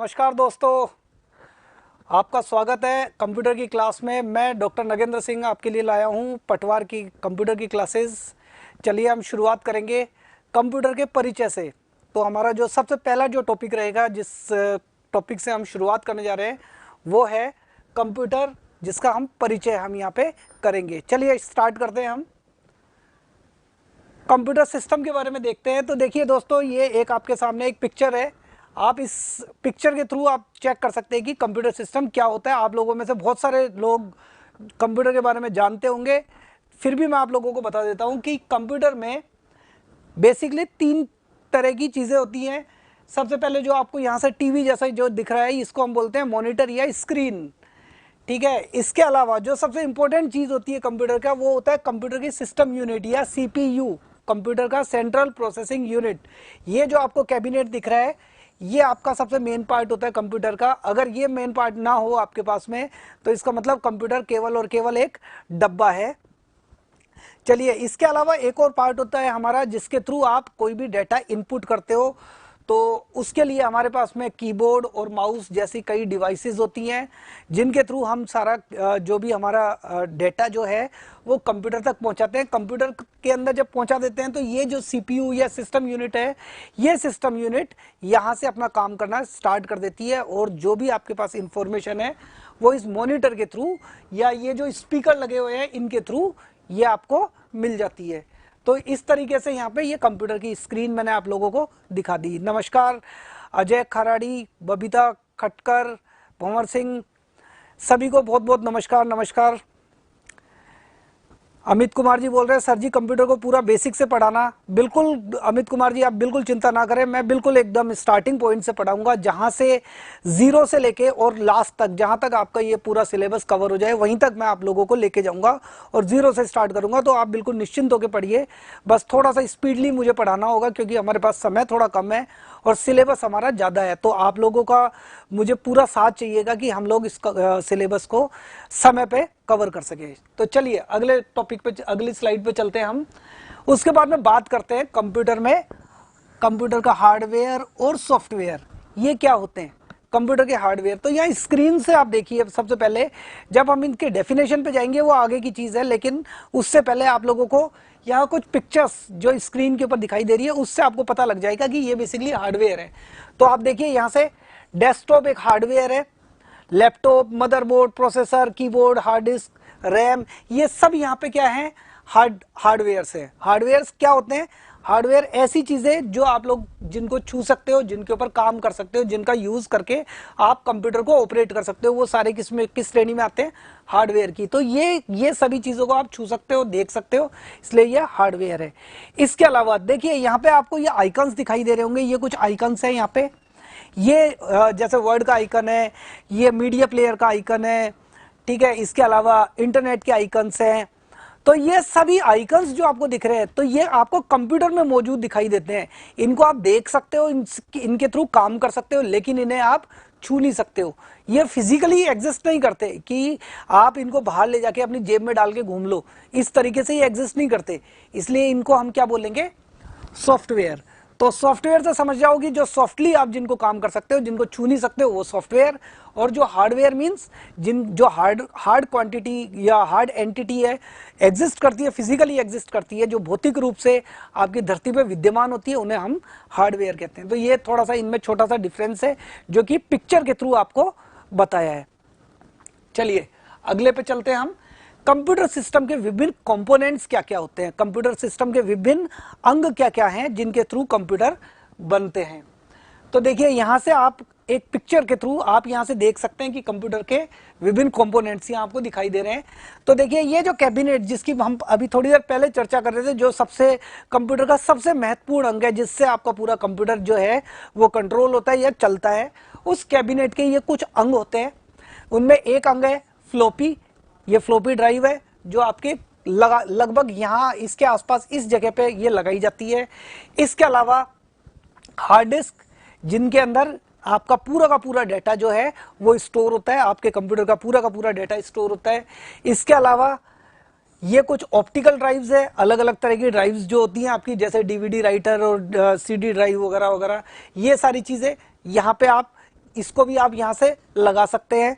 नमस्कार दोस्तों, आपका स्वागत है कंप्यूटर की क्लास में। मैं डॉक्टर नगेंद्र सिंह आपके लिए लाया हूं पटवार की कंप्यूटर की क्लासेस। चलिए हम शुरुआत करेंगे कंप्यूटर के परिचय से। तो हमारा जो सबसे पहला जो टॉपिक रहेगा, जिस टॉपिक से हम शुरुआत करने जा रहे हैं वो है कंप्यूटर, जिसका हम परिचय हम यहाँ पे करेंगे। चलिए स्टार्ट करते हैं। हम कंप्यूटर सिस्टम के बारे में देखते हैं। तो देखिए दोस्तों, ये एक आपके सामने एक पिक्चर है। आप इस पिक्चर के थ्रू आप चेक कर सकते हैं कि कंप्यूटर सिस्टम क्या होता है। आप लोगों में से बहुत सारे लोग कंप्यूटर के बारे में जानते होंगे, फिर भी मैं आप लोगों को बता देता हूं कि कंप्यूटर में बेसिकली 3 तरह की चीज़ें होती हैं। सबसे पहले जो आपको यहाँ से टीवी जैसा जो दिख रहा है, इसको हम बोलते हैं मॉनिटर या स्क्रीन। ठीक है। इसके अलावा जो सबसे इंपॉर्टेंट चीज़ होती है कंप्यूटर का, वो होता है कंप्यूटर की सिस्टम यूनिट या सीपीयू, कंप्यूटर का सेंट्रल प्रोसेसिंग यूनिट। ये जो आपको कैबिनेट दिख रहा है, ये आपका सबसे मेन पार्ट होता है कंप्यूटर का। अगर ये मेन पार्ट ना हो आपके पास में, तो इसका मतलब कंप्यूटर केवल और केवल एक डब्बा है। चलिए, इसके अलावा एक और पार्ट होता है हमारा, जिसके थ्रू आप कोई भी डेटा इनपुट करते हो। तो उसके लिए हमारे पास में कीबोर्ड और माउस जैसी कई डिवाइसेस होती हैं, जिनके थ्रू हम सारा जो भी हमारा डेटा जो है वो कंप्यूटर तक पहुंचाते हैं। कंप्यूटर के अंदर जब पहुंचा देते हैं, तो ये जो सीपीयू या सिस्टम यूनिट है, ये सिस्टम यूनिट यहाँ से अपना काम करना स्टार्ट कर देती है। और जो भी आपके पास इंफॉर्मेशन है वो इस मॉनिटर के थ्रू या ये जो स्पीकर लगे हुए हैं इनके थ्रू ये आपको मिल जाती है। तो इस तरीके से यहाँ पे ये कंप्यूटर की स्क्रीन मैंने आप लोगों को दिखा दी। नमस्कार अजय खराड़ी, बबीता खटकर, भंवर सिंह, सभी को बहुत बहुत नमस्कार। नमस्कार। अमित कुमार जी बोल रहे हैं सर जी कंप्यूटर को पूरा बेसिक से पढ़ाना। बिल्कुल अमित कुमार जी, आप बिल्कुल चिंता ना करें, मैं बिल्कुल एकदम स्टार्टिंग पॉइंट से पढ़ाऊंगा, जहां से 0 से लेके और लास्ट तक, जहां तक आपका ये पूरा सिलेबस कवर हो जाए वहीं तक मैं आप लोगों को लेके जाऊंगा और 0 से स्टार्ट करूंगा। तो आप बिल्कुल निश्चिंत होकर पढ़िए। बस थोड़ा सा स्पीडली मुझे पढ़ाना होगा, क्योंकि हमारे पास समय थोड़ा कम है और सिलेबस हमारा ज़्यादा है। तो आप लोगों का मुझे पूरा साथ चाहिएगा कि हम लोग इस सिलेबस को समय पे कवर कर सके। तो चलिए अगले टॉपिक पे, अगली स्लाइड पे चलते हैं हम। उसके बाद में बात करते हैं कंप्यूटर में कंप्यूटर का हार्डवेयर और सॉफ्टवेयर, ये क्या होते हैं कंप्यूटर के हार्डवेयर। तो यहाँ स्क्रीन से आप देखिए, सबसे पहले जब हम इनके डेफिनेशन पे जाएंगे वो आगे की चीज़ है, लेकिन उससे पहले आप लोगों को यहाँ कुछ पिक्चर्स जो स्क्रीन के ऊपर दिखाई दे रही है, उससे आपको पता लग जाएगा कि ये बेसिकली हार्डवेयर है। तो आप देखिए यहाँ से डेस्कटॉप एक हार्डवेयर है, laptop, motherboard, processor, keyboard, hard disk, RAM, ये सब यहाँ पे क्या है, हार्डवेयर्स है। हार्डवेयर्स क्या होते हैं? हार्डवेयर ऐसी चीजें जो आप लोग जिनको छू सकते हो, जिनके ऊपर काम कर सकते हो, जिनका यूज करके आप कंप्यूटर को ऑपरेट कर सकते हो, वो सारे किस श्रेणी में आते हैं? हार्डवेयर की। तो ये सभी चीजों को आप छू सकते हो, देख सकते हो, इसलिए ये हार्डवेयर है। इसके अलावा देखिए यहाँ पे आपको ये आइकन्स दिखाई दे रहे होंगे, ये कुछ आइकन्स है यहाँ पे। ये जैसे वर्ड का आइकन है, ये मीडिया प्लेयर का आइकन है, ठीक है। इसके अलावा इंटरनेट के आइकन्स हैं। तो ये सभी आइकन्स जो आपको दिख रहे हैं, तो ये आपको कंप्यूटर में मौजूद दिखाई देते हैं। इनको आप देख सकते हो, इनके थ्रू काम कर सकते हो, लेकिन इन्हें आप छू नहीं सकते हो। ये फिजिकली एग्जिस्ट नहीं करते कि आप इनको बाहर ले जाके अपनी जेब में डाल के घूम लो, इस तरीके से ये एग्जिस्ट नहीं करते। इसलिए इनको हम क्या बोलेंगे? सॉफ्टवेयर। तो सॉफ्टवेयर से समझ जाओगी जो सॉफ्टली आप जिनको काम कर सकते हो, जिनको छू नहीं सकते हो, वो सॉफ्टवेयर। और जो हार्डवेयर मींस जो हार्ड क्वांटिटी या हार्ड एंटिटी है, एग्जिस्ट करती है, फिजिकली एग्जिस्ट करती है, जो भौतिक रूप से आपकी धरती पे विद्यमान होती है, उन्हें हम हार्डवेयर कहते हैं। तो ये थोड़ा सा इनमें छोटा सा डिफरेंस है, जो कि पिक्चर के थ्रू आपको बताया है। चलिए अगले पे चलते हैं हम। कंप्यूटर सिस्टम के विभिन्न कंपोनेंट्स क्या क्या होते हैं, कंप्यूटर सिस्टम के विभिन्न अंग क्या क्या हैं जिनके थ्रू कंप्यूटर बनते हैं। तो देखिए यहां से आप एक पिक्चर के थ्रू आप यहां से देख सकते हैं कि कंप्यूटर के विभिन्न कंपोनेंट्स यहां आपको दिखाई दे रहे हैं। तो देखिए ये जो कैबिनेट, जिसकी हम अभी थोड़ी देर पहले चर्चा कर रहे थे, जो सबसे कंप्यूटर का सबसे महत्वपूर्ण अंग है, जिससे आपका पूरा कंप्यूटर जो है वो कंट्रोल होता है या चलता है, उस कैबिनेट के ये कुछ अंग होते हैं। उनमें एक अंग है फ्लोपी। ये फ्लोपी ड्राइव है जो आपके लगभग यहाँ इसके आसपास इस जगह पे ये लगाई जाती है। इसके अलावा हार्ड डिस्क, जिनके अंदर आपका पूरा का पूरा डेटा जो है वो स्टोर होता है, आपके कंप्यूटर का पूरा डेटा स्टोर होता है। इसके अलावा ये कुछ ऑप्टिकल ड्राइव्स है, अलग अलग तरह की ड्राइव्स जो होती हैं आपकी, जैसे डीवीडी राइटर और सीडी ड्राइव वगैरह वगैरह, ये सारी चीजें यहाँ पे आप इसको भी आप यहां से लगा सकते हैं।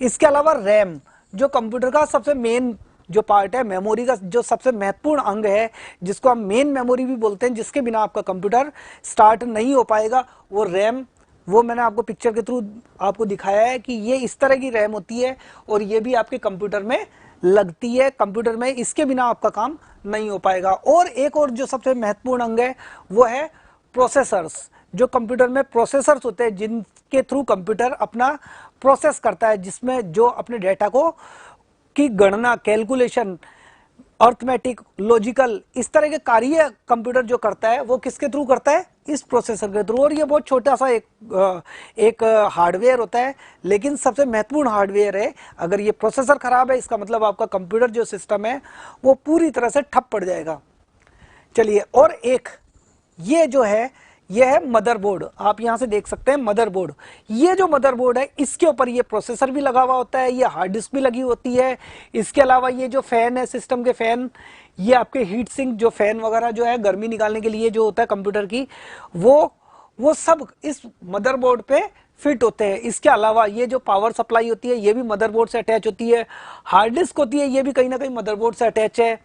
इसके अलावा रैम, जो कंप्यूटर का सबसे मेन जो पार्ट है, मेमोरी का जो सबसे महत्वपूर्ण अंग है, जिसको हम मेन मेमोरी भी बोलते हैं, जिसके बिना आपका कंप्यूटर स्टार्ट नहीं हो पाएगा, वो रैम, वो मैंने आपको पिक्चर के थ्रू आपको दिखाया है कि ये इस तरह की रैम होती है और ये भी आपके कंप्यूटर में लगती है। कंप्यूटर में इसके बिना आपका काम नहीं हो पाएगा। और एक और जो सबसे महत्वपूर्ण अंग है वो है प्रोसेसर्स। जो कंप्यूटर में प्रोसेसर्स होते हैं, जिनके थ्रू कंप्यूटर अपना प्रोसेस करता है, जिसमें जो अपने डेटा को की गणना, कैलकुलेशन, अर्थमेटिक, लॉजिकल, इस तरह के कार्य कंप्यूटर जो करता है वो किसके थ्रू करता है? इस प्रोसेसर के थ्रू। और ये बहुत छोटा सा एक हार्डवेयर होता है, लेकिन सबसे महत्वपूर्ण हार्डवेयर है। अगर ये प्रोसेसर खराब है, इसका मतलब आपका कंप्यूटर जो सिस्टम है वो पूरी तरह से ठप पड़ जाएगा। चलिए, और एक ये जो है, ये है मदरबोर्ड। आप यहां से देख सकते हैं मदरबोर्ड। ये जो मदरबोर्ड है, इसके ऊपर ये प्रोसेसर भी लगा हुआ होता है, ये हार्ड डिस्क भी लगी होती है। इसके अलावा ये जो फैन है, सिस्टम के फैन, ये आपके हीट सिंक, जो फैन वगैरह जो है गर्मी निकालने के लिए जो होता है कंप्यूटर की, वो सब इस मदरबोर्ड पे फिट होते हैं। इसके अलावा ये जो पावर सप्लाई होती है, ये भी मदरबोर्ड से अटैच होती है। हार्ड डिस्क होती है, ये भी कहीं ना कहीं मदरबोर्ड से अटैच है।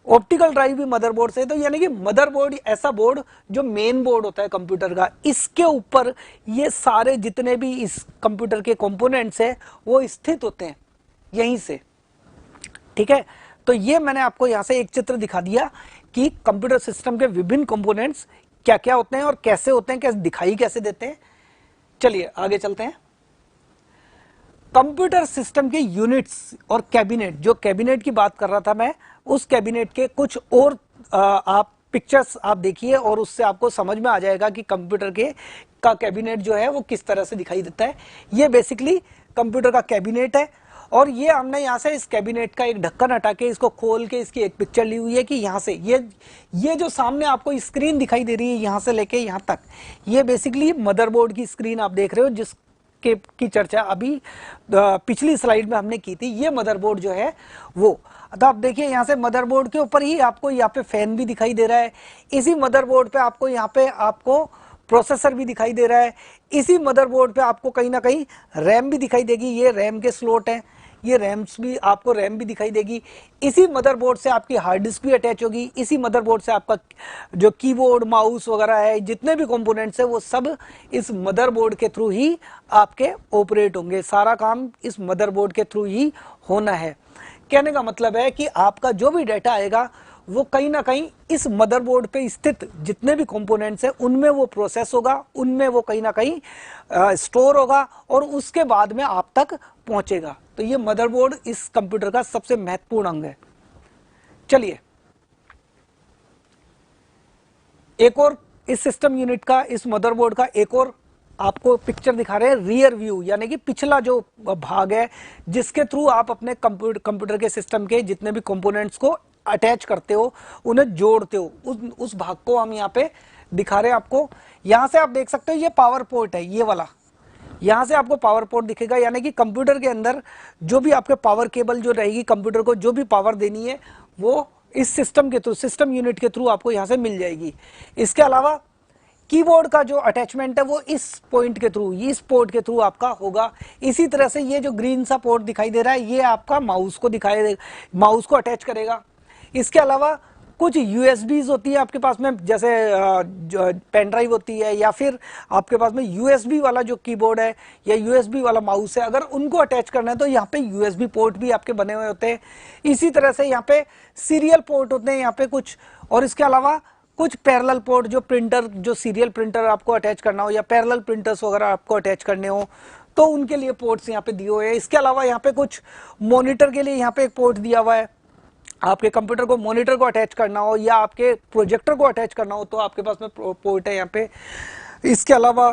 ऑप्टिकल ड्राइव भी मदरबोर्ड से। तो यानी कि मदरबोर्ड ऐसा बोर्ड जो मेन बोर्ड होता है कंप्यूटर का, इसके ऊपर ये सारे जितने भी इस कंप्यूटर के कंपोनेंट्स है वो स्थित होते हैं यहीं से। ठीक है, तो ये मैंने आपको यहां से एक चित्र दिखा दिया कि कंप्यूटर सिस्टम के विभिन्न कंपोनेंट्स क्या क्या होते हैं और कैसे होते हैं, कैसे दिखाई कैसे देते हैं। चलिए आगे चलते हैं। कंप्यूटर सिस्टम के यूनिट्स और कैबिनेट, जो कैबिनेट की बात कर रहा था मैं, उस कैबिनेट के कुछ और आप पिक्चर्स आप देखिए और उससे आपको समझ में आ जाएगा कि कंप्यूटर के का कैबिनेट जो है वो किस तरह से दिखाई देता है। ये बेसिकली कंप्यूटर का कैबिनेट है। और ये हमने यहाँ से इस कैबिनेट का एक ढक्कन हटा के इसको खोल के इसकी एक पिक्चर ली हुई है कि यहाँ से ये जो सामने आपको स्क्रीन दिखाई दे रही है यहाँ से लेके यहाँ तक, ये बेसिकली मदरबोर्ड की स्क्रीन आप देख रहे हो, जिस की चर्चा अभी पिछली स्लाइड में हमने की थी। ये मदरबोर्ड जो है वो, तो आप देखिए यहाँ से मदरबोर्ड के ऊपर ही आपको यहाँ पे फैन भी दिखाई दे रहा है। इसी मदरबोर्ड पे आपको प्रोसेसर भी दिखाई दे रहा है। इसी मदरबोर्ड पे आपको कहीं ना कहीं रैम भी दिखाई देगी। ये रैम के स्लॉट हैं, ये रैम्स भी आपको रैम भी दिखाई देगी। इसी मदरबोर्ड से आपकी हार्ड डिस्क भी अटैच होगी। इसी मदरबोर्ड से आपका जो कीबोर्ड, माउस वगैरह है, जितने भी कंपोनेंट्स है वो सब इस मदरबोर्ड के थ्रू ही आपके ऑपरेट होंगे। सारा काम इस मदरबोर्ड के थ्रू ही होना है। कहने का मतलब है कि आपका जो भी डाटा आएगा वो कहीं ना कहीं इस मदरबोर्ड पे स्थित जितने भी कंपोनेंट्स हैं उनमें वो प्रोसेस होगा, उनमें वो कहीं ना कहीं स्टोर होगा और उसके बाद में आप तक पहुंचेगा। तो ये मदरबोर्ड इस कंप्यूटर का सबसे महत्वपूर्ण अंग है। चलिए, एक और इस सिस्टम यूनिट का, इस मदरबोर्ड का एक और आपको पिक्चर दिखा रहे हैं, रियर व्यू, यानी कि पिछला जो भाग है जिसके थ्रू आप अपने कंप्यूटर के सिस्टम के जितने भी कंपोनेंट्स को अटैच करते हो, उन्हें जोड़ते हो, उस भाग को हम यहाँ पे दिखा रहे हैं आपको। यहां से आप देख सकते हो ये पावर पोर्ट है, ये वाला, यहां से आपको पावर पोर्ट दिखेगा। यानी कि कंप्यूटर के अंदर जो भी आपके पावर केबल जो रहेगी, कंप्यूटर को जो भी पावर देनी है वो इस सिस्टम के थ्रू, सिस्टम यूनिट के थ्रू आपको यहां से मिल जाएगी। इसके अलावा कीबोर्ड का जो अटैचमेंट है वो इस पॉइंट के थ्रू, इस पोर्ट के थ्रू आपका होगा। इसी तरह से ये जो ग्रीन सा पोर्ट दिखाई दे रहा है ये आपका माउस को माउस को अटैच करेगा। इसके अलावा कुछ यूएसबीज होती है आपके पास में, जैसे पेन ड्राइव होती है, या फिर आपके पास में यूएसबी वाला जो कीबोर्ड है या यूएसबी वाला माउस है, अगर उनको अटैच करना है तो यहाँ पे यूएसबी पोर्ट भी आपके बने हुए होते हैं। इसी तरह से यहाँ पे सीरियल पोर्ट होते हैं यहाँ पे कुछ, और इसके अलावा कुछ पैरेलल पोर्ट, जो प्रिंटर, जो सीरियल प्रिंटर आपको अटैच करना हो या पैरेलल प्रिंटर्स वगैरह आपको अटैच करने हो तो उनके लिए पोर्ट्स यहाँ पे दिए हुए हैं। इसके अलावा यहाँ पे कुछ मॉनिटर के लिए यहाँ पे एक पोर्ट दिया हुआ है। आपके कंप्यूटर को, मॉनिटर को अटैच करना हो या आपके प्रोजेक्टर को अटैच करना हो तो आपके पास में पोर्ट है यहाँ पे। इसके अलावा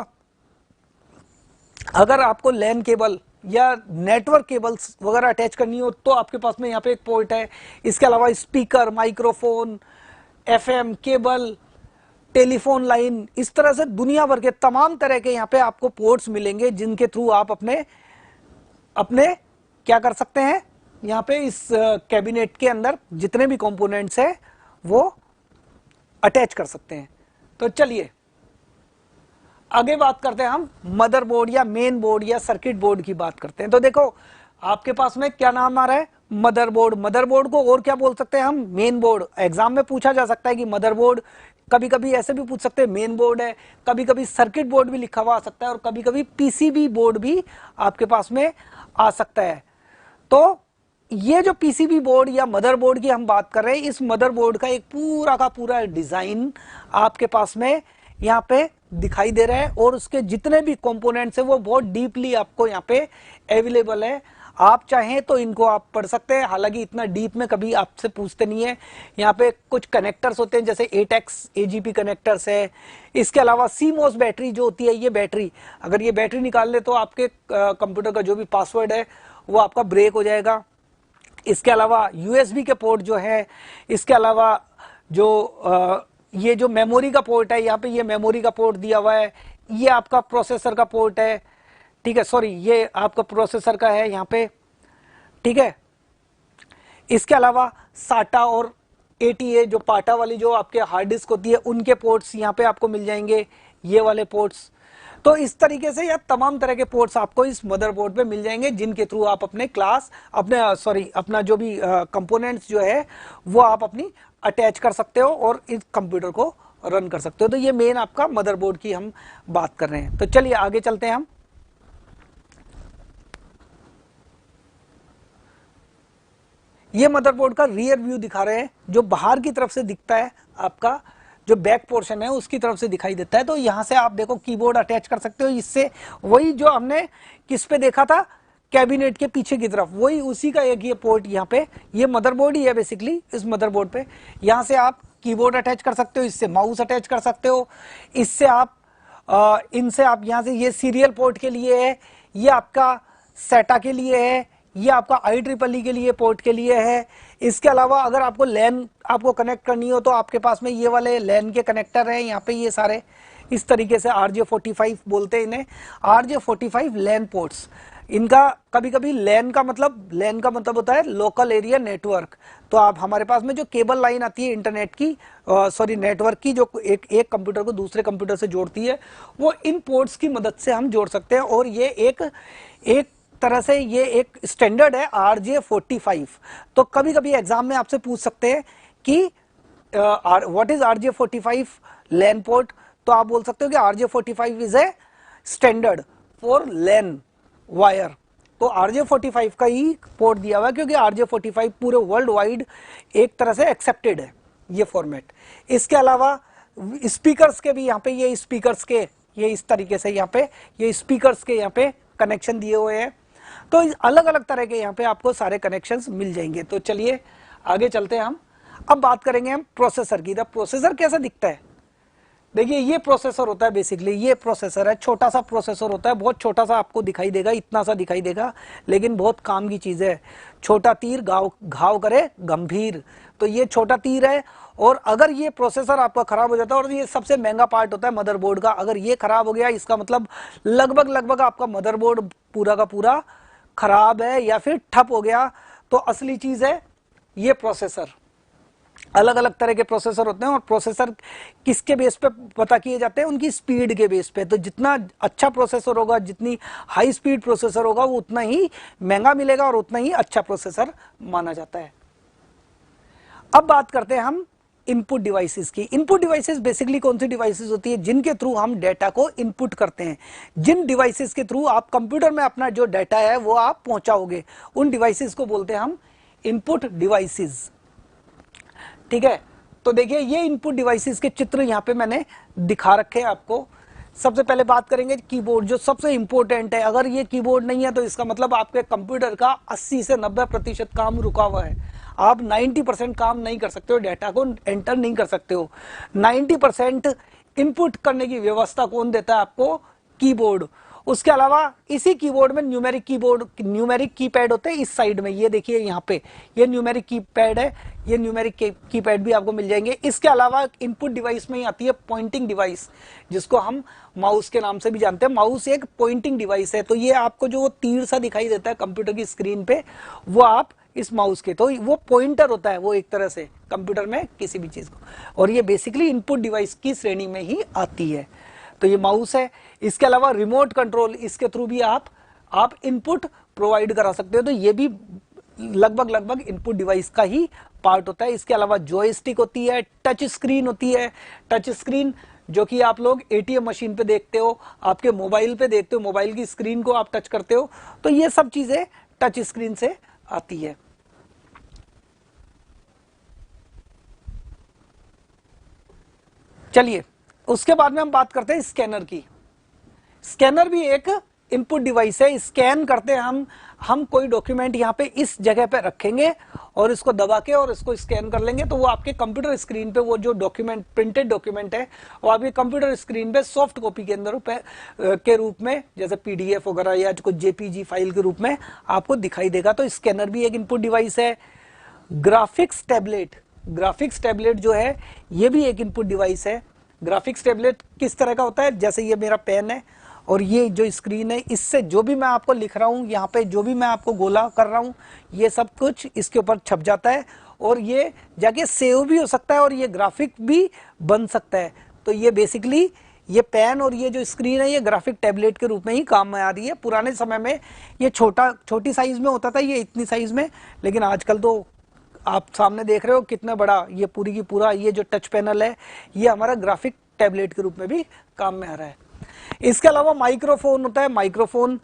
अगर आपको लैन केबल या नेटवर्क केबल्स वगैरह अटैच करनी हो तो आपके पास में यहाँ पे एक पोर्ट है। इसके अलावा speaker, microphone, FM cable, telephone line, इस तरह से दुनिया भर के तमाम तरह के यहाँ पे आपको पोर्ट्स मिलेंगे जिनके थ्रू आप अपने क्या कर सकते हैं, यहाँ पे इस कैबिनेट के अंदर जितने भी कंपोनेंट्स हैं वो अटैच कर सकते हैं। तो चलिए आगे बात करते हैं हम मदरबोर्ड या मेन बोर्ड या सर्किट बोर्ड की बात करते हैं। तो देखो आपके पास में क्या नाम आ रहा है, मदरबोर्ड। मदरबोर्ड को और क्या बोल सकते हैं हम, मेन बोर्ड। एग्जाम में पूछा जा सकता है कि मदरबोर्ड, कभी कभी ऐसे भी पूछ सकते हैं मेन बोर्ड है, कभी कभी सर्किट बोर्ड भी लिखा हुआ आ सकता है, और कभी कभी पीसीबी बोर्ड भी आपके पास में आ सकता है। तो ये जो पीसीबी बोर्ड या मदरबोर्ड की हम बात कर रहे हैं, इस मदरबोर्ड का एक पूरा का पूरा डिजाइन आपके पास में यहाँ पे दिखाई दे रहा है, और उसके जितने भी कंपोनेंट्स हैं वो बहुत डीपली आपको यहाँ पे अवेलेबल है। आप चाहें तो इनको आप पढ़ सकते हैं, हालांकि इतना डीप में कभी आपसे पूछते नहीं है। यहाँ पे कुछ कनेक्टर्स होते हैं जैसे एटेक्स एजीपी कनेक्टर्स है। इसके अलावा सीमोस बैटरी जो होती है, ये बैटरी, अगर ये बैटरी निकाल ले तो आपके कंप्यूटर का जो भी पासवर्ड है वो आपका ब्रेक हो जाएगा। इसके अलावा यूएसबी के पोर्ट जो है, इसके अलावा जो ये जो मेमोरी का पोर्ट है, यहाँ पे ये मेमोरी का पोर्ट दिया हुआ है, ये आपका प्रोसेसर का पोर्ट है, ठीक है, सॉरी ये आपका प्रोसेसर का है यहाँ पे, ठीक है। इसके अलावा साटा और एटीए जो पाटा वाली जो आपके हार्ड डिस्क होती है, उनके पोर्ट्स यहाँ पे आपको मिल जाएंगे, ये वाले पोर्ट्स। तो इस तरीके से यह तमाम तरह के पोर्ट्स आपको इस मदरबोर्ड पे मिल जाएंगे, जिनके थ्रू आप अपने क्लास, अपना जो भी कंपोनेंट्स जो है वो आप अपनी अटैच कर सकते हो और इस कंप्यूटर को रन कर सकते हो। तो ये मेन आपका मदरबोर्ड की हम बात कर रहे हैं। तो चलिए आगे चलते हैं हम। ये मदरबोर्ड का रियर व्यू दिखा रहे हैं, जो बाहर की तरफ से दिखता है, आपका जो बैक पोर्शन है उसकी तरफ से दिखाई देता है। तो यहां से आप देखो कीबोर्ड अटैच कर सकते हो, इससे वही जो हमने किस पे देखा था, कैबिनेट के पीछे की तरफ, वही उसी का एक ये पोर्ट यहाँ पे, ये मदरबोर्ड ही है बेसिकली। इस मदरबोर्ड पे यहां से आप कीबोर्ड अटैच कर सकते हो, इससे माउस अटैच कर सकते हो, इससे आप इनसे आप यहां से, ये सीरियल पोर्ट के लिए है, ये आपका सेटा के लिए है, ये आपका IEEE के लिए पोर्ट के लिए है। इसके अलावा अगर आपको लैन आपको कनेक्ट करनी हो तो आपके पास में ये वाले लैन के कनेक्टर हैं यहाँ पे, ये सारे इस तरीके से RJ45 बोलते हैं इन्हें, RJ45 लैन पोर्ट्स। इनका कभी कभी लैन का मतलब होता है लोकल एरिया नेटवर्क। तो आप हमारे पास में जो केबल लाइन आती है इंटरनेट की, नेटवर्क की, जो एक कंप्यूटर को दूसरे कंप्यूटर से जोड़ती है, वो इन पोर्ट्स की मदद से हम जोड़ सकते हैं। और ये एक तरह से ये एक स्टैंडर्ड है RJ45। तो कभी कभी एग्जाम में आपसे पूछ सकते हैं कि what is RJ45 LAN port. तो आप बोल सकते हो कि RJ45 is a standard for LAN wire. तो RJ45 का ही पोर्ट दिया हुआ है, क्योंकि RJ45 पूरे वर्ल्ड वाइड एक तरह से एक्सेप्टेड है ये फॉर्मेट। इसके अलावा स्पीकर्स के भी यहाँ पे, ये स्पीकर्स के, ये इस तरीके से यहाँ पे ये स्पीकर्स के यहाँ पे कनेक्शन दिए हुए हैं। तो अलग अलग तरह के यहाँ पे आपको सारे कनेक्शंस मिल जाएंगे। तो चलिए आगे चलते हैं हम। अब बात करेंगे हम प्रोसेसर की। प्रोसेसर कैसा दिखता है, देखिए ये प्रोसेसर होता है बेसिकली, ये प्रोसेसर है, छोटा सा प्रोसेसर होता है, बहुत छोटा सा आपको दिखाई देगा, इतना सा दिखाई देगा, लेकिन बहुत काम की चीज है। छोटा तीर घाव करे गंभीर। तो ये छोटा तीर है, और अगर ये प्रोसेसर आपका खराब हो जाता है, और ये सबसे महंगा पार्ट होता है मदरबोर्ड का, अगर ये खराब हो गया, इसका मतलब लगभग आपका मदरबोर्ड पूरा का पूरा खराब है या फिर ठप हो गया। तो असली चीज है ये प्रोसेसर। अलग अलग तरह के प्रोसेसर होते हैं, और प्रोसेसर किसके बेस पे पता किए जाते हैं, उनकी स्पीड के बेस पे। तो जितना अच्छा प्रोसेसर होगा, जितनी हाई स्पीड प्रोसेसर होगा, वो उतना ही महंगा मिलेगा और उतना ही अच्छा प्रोसेसर माना जाता है। अब बात करते हैं हम इनपुट डिवाइसेस की। इनपुट डिवाइसेस बेसिकली कौन सी डिवाइसेस होती है, जिनके थ्रू हम डेटा को इनपुट करते हैं, जिन डिवाइसेस के थ्रू आप कंप्यूटर में अपना जो डेटा है वो आप पहुंचाओगे, उन डिवाइसेस को बोलते हैं हम इनपुट डिवाइसेस, ठीक है। तो देखिए ये इनपुट डिवाइसेस के चित्र यहाँ पे मैंने दिखा रखे हैं आपको। सबसे पहले बात करेंगे कीबोर्ड, जो सबसे इंपॉर्टेंट है। अगर ये कीबोर्ड नहीं है तो इसका मतलब आपके कंप्यूटर का 80 से 90% काम रुका हुआ है। आप 90% काम नहीं कर सकते हो, डेटा को एंटर नहीं कर सकते हो। 90% इनपुट करने की व्यवस्था कौन देता है आपको, कीबोर्ड। उसके अलावा इसी कीबोर्ड में न्यूमेरिक कीपैड होते हैं इस साइड में, ये देखिए यहाँ पे ये न्यूमेरिक कीपैड है, ये न्यूमेरिक कीपैड भी आपको मिल जाएंगे। इसके अलावा इनपुट डिवाइस में ही आती है पॉइंटिंग डिवाइस, जिसको हम माउस के नाम से भी जानते हैं। माउस एक पॉइंटिंग डिवाइस है। तो ये आपको जो तीर सा दिखाई देता है कंप्यूटर की स्क्रीन पे, वो आप इस माउस के, तो वो पॉइंटर होता है वो एक तरह से कंप्यूटर में किसी भी चीज को, और ये बेसिकली इनपुट डिवाइस की श्रेणी में ही आती है। तो ये माउस है। इसके अलावा रिमोट कंट्रोल, इसके थ्रू भी आप इनपुट प्रोवाइड करा सकते हो, तो ये भी लगभग इनपुट डिवाइस का ही पार्ट होता है। इसके अलावा जॉयस्टिक होती है, टच स्क्रीन होती है। टच स्क्रीन जो कि आप लोग एटीएम मशीन पे देखते हो, आपके मोबाइल पे देखते हो, मोबाइल की स्क्रीन को आप टच करते हो, तो ये सब चीजें टच स्क्रीन से आती है। चलिए उसके बाद में हम बात करते हैं स्कैनर की। स्कैनर भी एक इनपुट डिवाइस है। स्कैन करते हैं हम कोई डॉक्यूमेंट यहाँ पे इस जगह पे रखेंगे और इसको दबा के और इसको स्कैन कर लेंगे, तो वो आपके कंप्यूटर स्क्रीन पे वो जो डॉक्यूमेंट, प्रिंटेड डॉक्यूमेंट है, वो आपके कंप्यूटर स्क्रीन पे सॉफ्ट कॉपी के अंदर के रूप में, जैसे पीडीएफ वगैरह या कुछ जेपीजी फाइल के रूप में आपको दिखाई देगा। तो स्कैनर भी एक इनपुट डिवाइस है। ग्राफिक्स टैबलेट जो है ये भी एक इनपुट डिवाइस है। ग्राफिक्स टैबलेट किस तरह का होता है, जैसे ये मेरा पेन है और ये जो स्क्रीन है, इससे जो भी मैं आपको लिख रहा हूं, यहाँ पे जो भी मैं आपको गोला कर रहा हूं, ये सब कुछ इसके ऊपर छप जाता है और ये जाके सेव भी हो सकता है और ये ग्राफिक भी बन सकता है। तो ये बेसिकली ये पेन और ये जो स्क्रीन है, ये ग्राफिक टैबलेट के रूप में ही काम में आ रही है। पुराने समय में ये छोटी साइज में होता था, ये इतनी साइज में, लेकिन आजकल तो आप सामने देख रहे हो कितना बड़ा ये पूरी की पूरा ये जो टच पैनल है, ये हमारा ग्राफिक टैबलेट के रूप में भी काम में आ रहा है। इसके अलावा माइक्रोफोन होता है। माइक्रोफोन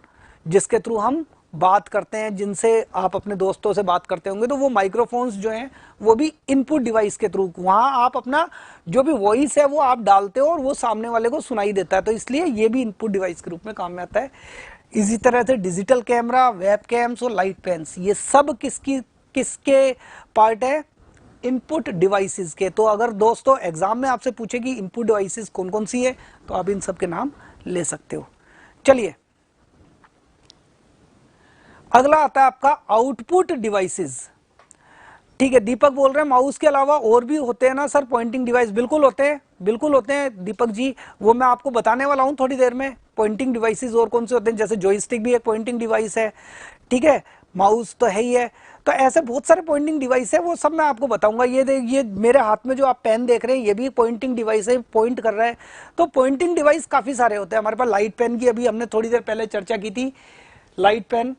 जिसके थ्रू हम बात करते हैं, जिनसे आप अपने दोस्तों से बात करते होंगे, तो वो माइक्रोफोन्स जो हैं वो भी इनपुट डिवाइस के थ्रू, वहां आप अपना जो भी वॉइस है वो आप डालते हो और वो सामने वाले को सुनाई देता है, तो इसलिए ये भी इनपुट डिवाइस के रूप में काम में आता है। इसी तरह से डिजिटल कैमरा, वेब कैम्स और लाइट पेन्स, ये सब किसके पार्ट है, इनपुट डिवाइसेस के। तो अगर दोस्तों एग्जाम में आपसे पूछे कि इनपुट डिवाइसेस कौन कौन सी है, तो आप इन सब के नाम ले सकते हो। चलिए अगला आता है आपका आउटपुट डिवाइसेस। ठीक है, दीपक बोल रहे हैं माउस के अलावा और भी होते हैं ना सर पॉइंटिंग डिवाइस? बिल्कुल होते हैं, बिल्कुल होते हैं दीपक जी, वो मैं आपको बताने वाला हूं थोड़ी देर में। पॉइंटिंग डिवाइसेस और कौन से होते हैं, जैसे जॉयस्टिक भी एक पॉइंटिंग डिवाइस है, ठीक है, माउस तो है ही है, तो ऐसे बहुत सारे पॉइंटिंग डिवाइस है, वो सब मैं आपको बताऊंगा। ये मेरे हाथ में जो आप पेन देख रहे हैं, ये भी पॉइंटिंग डिवाइस है, पॉइंट कर रहा है। तो पॉइंटिंग डिवाइस काफी सारे होते हैं हमारे पास। लाइट पेन की अभी हमने थोड़ी देर पहले चर्चा की थी। लाइट पेन,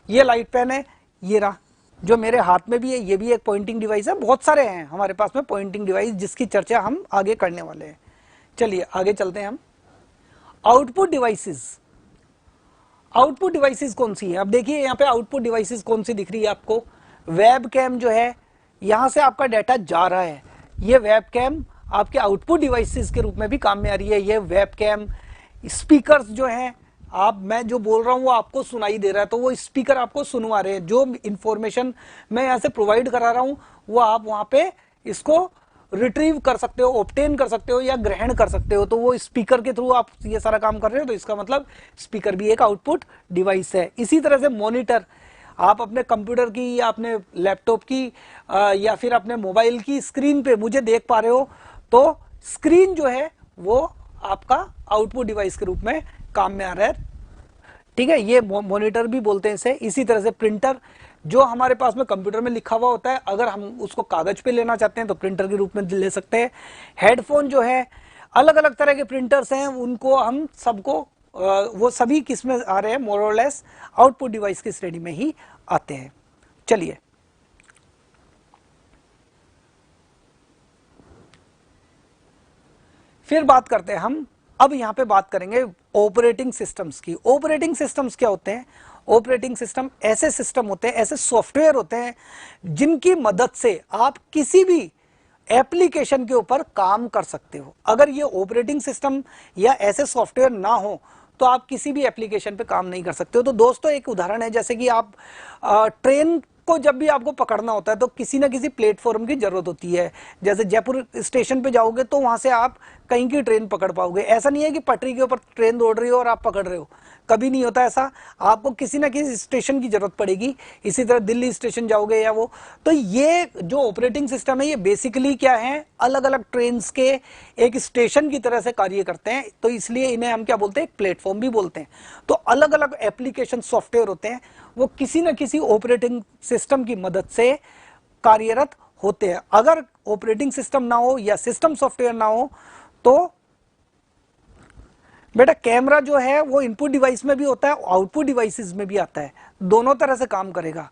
ये लाइट पेन है, ये रहा जो मेरे हाथ में भी है, ये भी एक पॉइंटिंग डिवाइस है। बहुत सारे हैं हमारे पास में पॉइंटिंग डिवाइस, जिसकी चर्चा हम आगे करने वाले हैं। चलिए आगे चलते हैं हम। आउटपुट डिवाइसेस, आउटपुट डिवाइसेस कौन सी है? अब देखिए यहाँ पे आउटपुट डिवाइसेस कौन सी दिख रही है आपको। वेब कैम जो है, यहां से आपका डाटा जा रहा है, ये वेब कैम आपके आउटपुट डिवाइसेस के रूप में भी काम में आ रही है। ये वेब कैम, स्पीकर्स जो हैं, मैं जो बोल रहा हूं वो आपको सुनाई दे रहा है, तो वो स्पीकर आपको सुनवा रहे हैं। जो इंफॉर्मेशन मैं यहां से प्रोवाइड करा रहा हूं, वो आप वहां पे इसको रिट्रीव कर सकते हो, ऑब्टेन कर सकते हो या ग्रहण कर सकते हो। तो वो स्पीकर के थ्रू आप ये सारा काम कर रहे हो, तो इसका मतलब स्पीकर भी एक आउटपुट डिवाइस है। इसी तरह से मॉनिटर, आप अपने कंप्यूटर की या अपने लैपटॉप की या फिर अपने मोबाइल की स्क्रीन पे मुझे देख पा रहे हो, तो स्क्रीन जो है वो आपका आउटपुट डिवाइस के रूप में काम में आ रहा है। ठीक है, ये मॉनिटर भी बोलते हैं इसे। इसी तरह से प्रिंटर, जो हमारे पास में कंप्यूटर में लिखा हुआ होता है, अगर हम उसको कागज पे लेना चाहते हैं तो प्रिंटर के रूप में ले सकते हैं। हेडफोन जो है, अलग अलग तरह के प्रिंटर्स हैं, उनको हम सबको वो सभी किस में आ रहे हैं, मोर और लेस आउटपुट डिवाइस की श्रेणी में ही आते हैं। चलिए फिर बात करते हैं हम। अब यहां पे बात करेंगे ऑपरेटिंग सिस्टम्स की। ऑपरेटिंग सिस्टम्स क्या होते हैं? ऑपरेटिंग सिस्टम ऐसे सिस्टम होते हैं, ऐसे सॉफ्टवेयर होते हैं, जिनकी मदद से आप किसी भी एप्लीकेशन के ऊपर काम कर सकते हो। अगर ये ऑपरेटिंग सिस्टम या ऐसे सॉफ्टवेयर ना हो, तो आप किसी भी एप्लीकेशन पे काम नहीं कर सकते हो। तो दोस्तों एक उदाहरण है, जैसे कि आप ट्रेन को जब भी आपको पकड़ना होता है, तो किसी ना किसी प्लेटफॉर्म की जरूरत होती है। जैसे जयपुर स्टेशन पे जाओगे तो वहां से आप कहीं की ट्रेन पकड़ पाओगे। ऐसा नहीं है कि पटरी के ऊपर ट्रेन दौड़ रही हो और आप पकड़ रहे हो, कभी नहीं होता ऐसा। आपको किसी ना किसी स्टेशन की जरूरत पड़ेगी। इसी तरह दिल्ली स्टेशन जाओगे या वो, तो ये जो ऑपरेटिंग सिस्टम है, ये बेसिकली क्या है, अलग अलग ट्रेन के एक स्टेशन की तरह से कार्य करते हैं। तो इसलिए इन्हें हम क्या बोलते हैं, एक प्लेटफॉर्म भी बोलते हैं। तो अलग अलग एप्लीकेशन सॉफ्टवेयर होते हैं, वो किसी न किसी ऑपरेटिंग सिस्टम की मदद से कार्यरत होते हैं। अगर ऑपरेटिंग सिस्टम ना हो या सिस्टम सॉफ्टवेयर ना हो, तो बेटा कैमरा जो है वो इनपुट डिवाइस में भी होता है, आउटपुट डिवाइसेस में भी आता है, दोनों तरह से काम करेगा।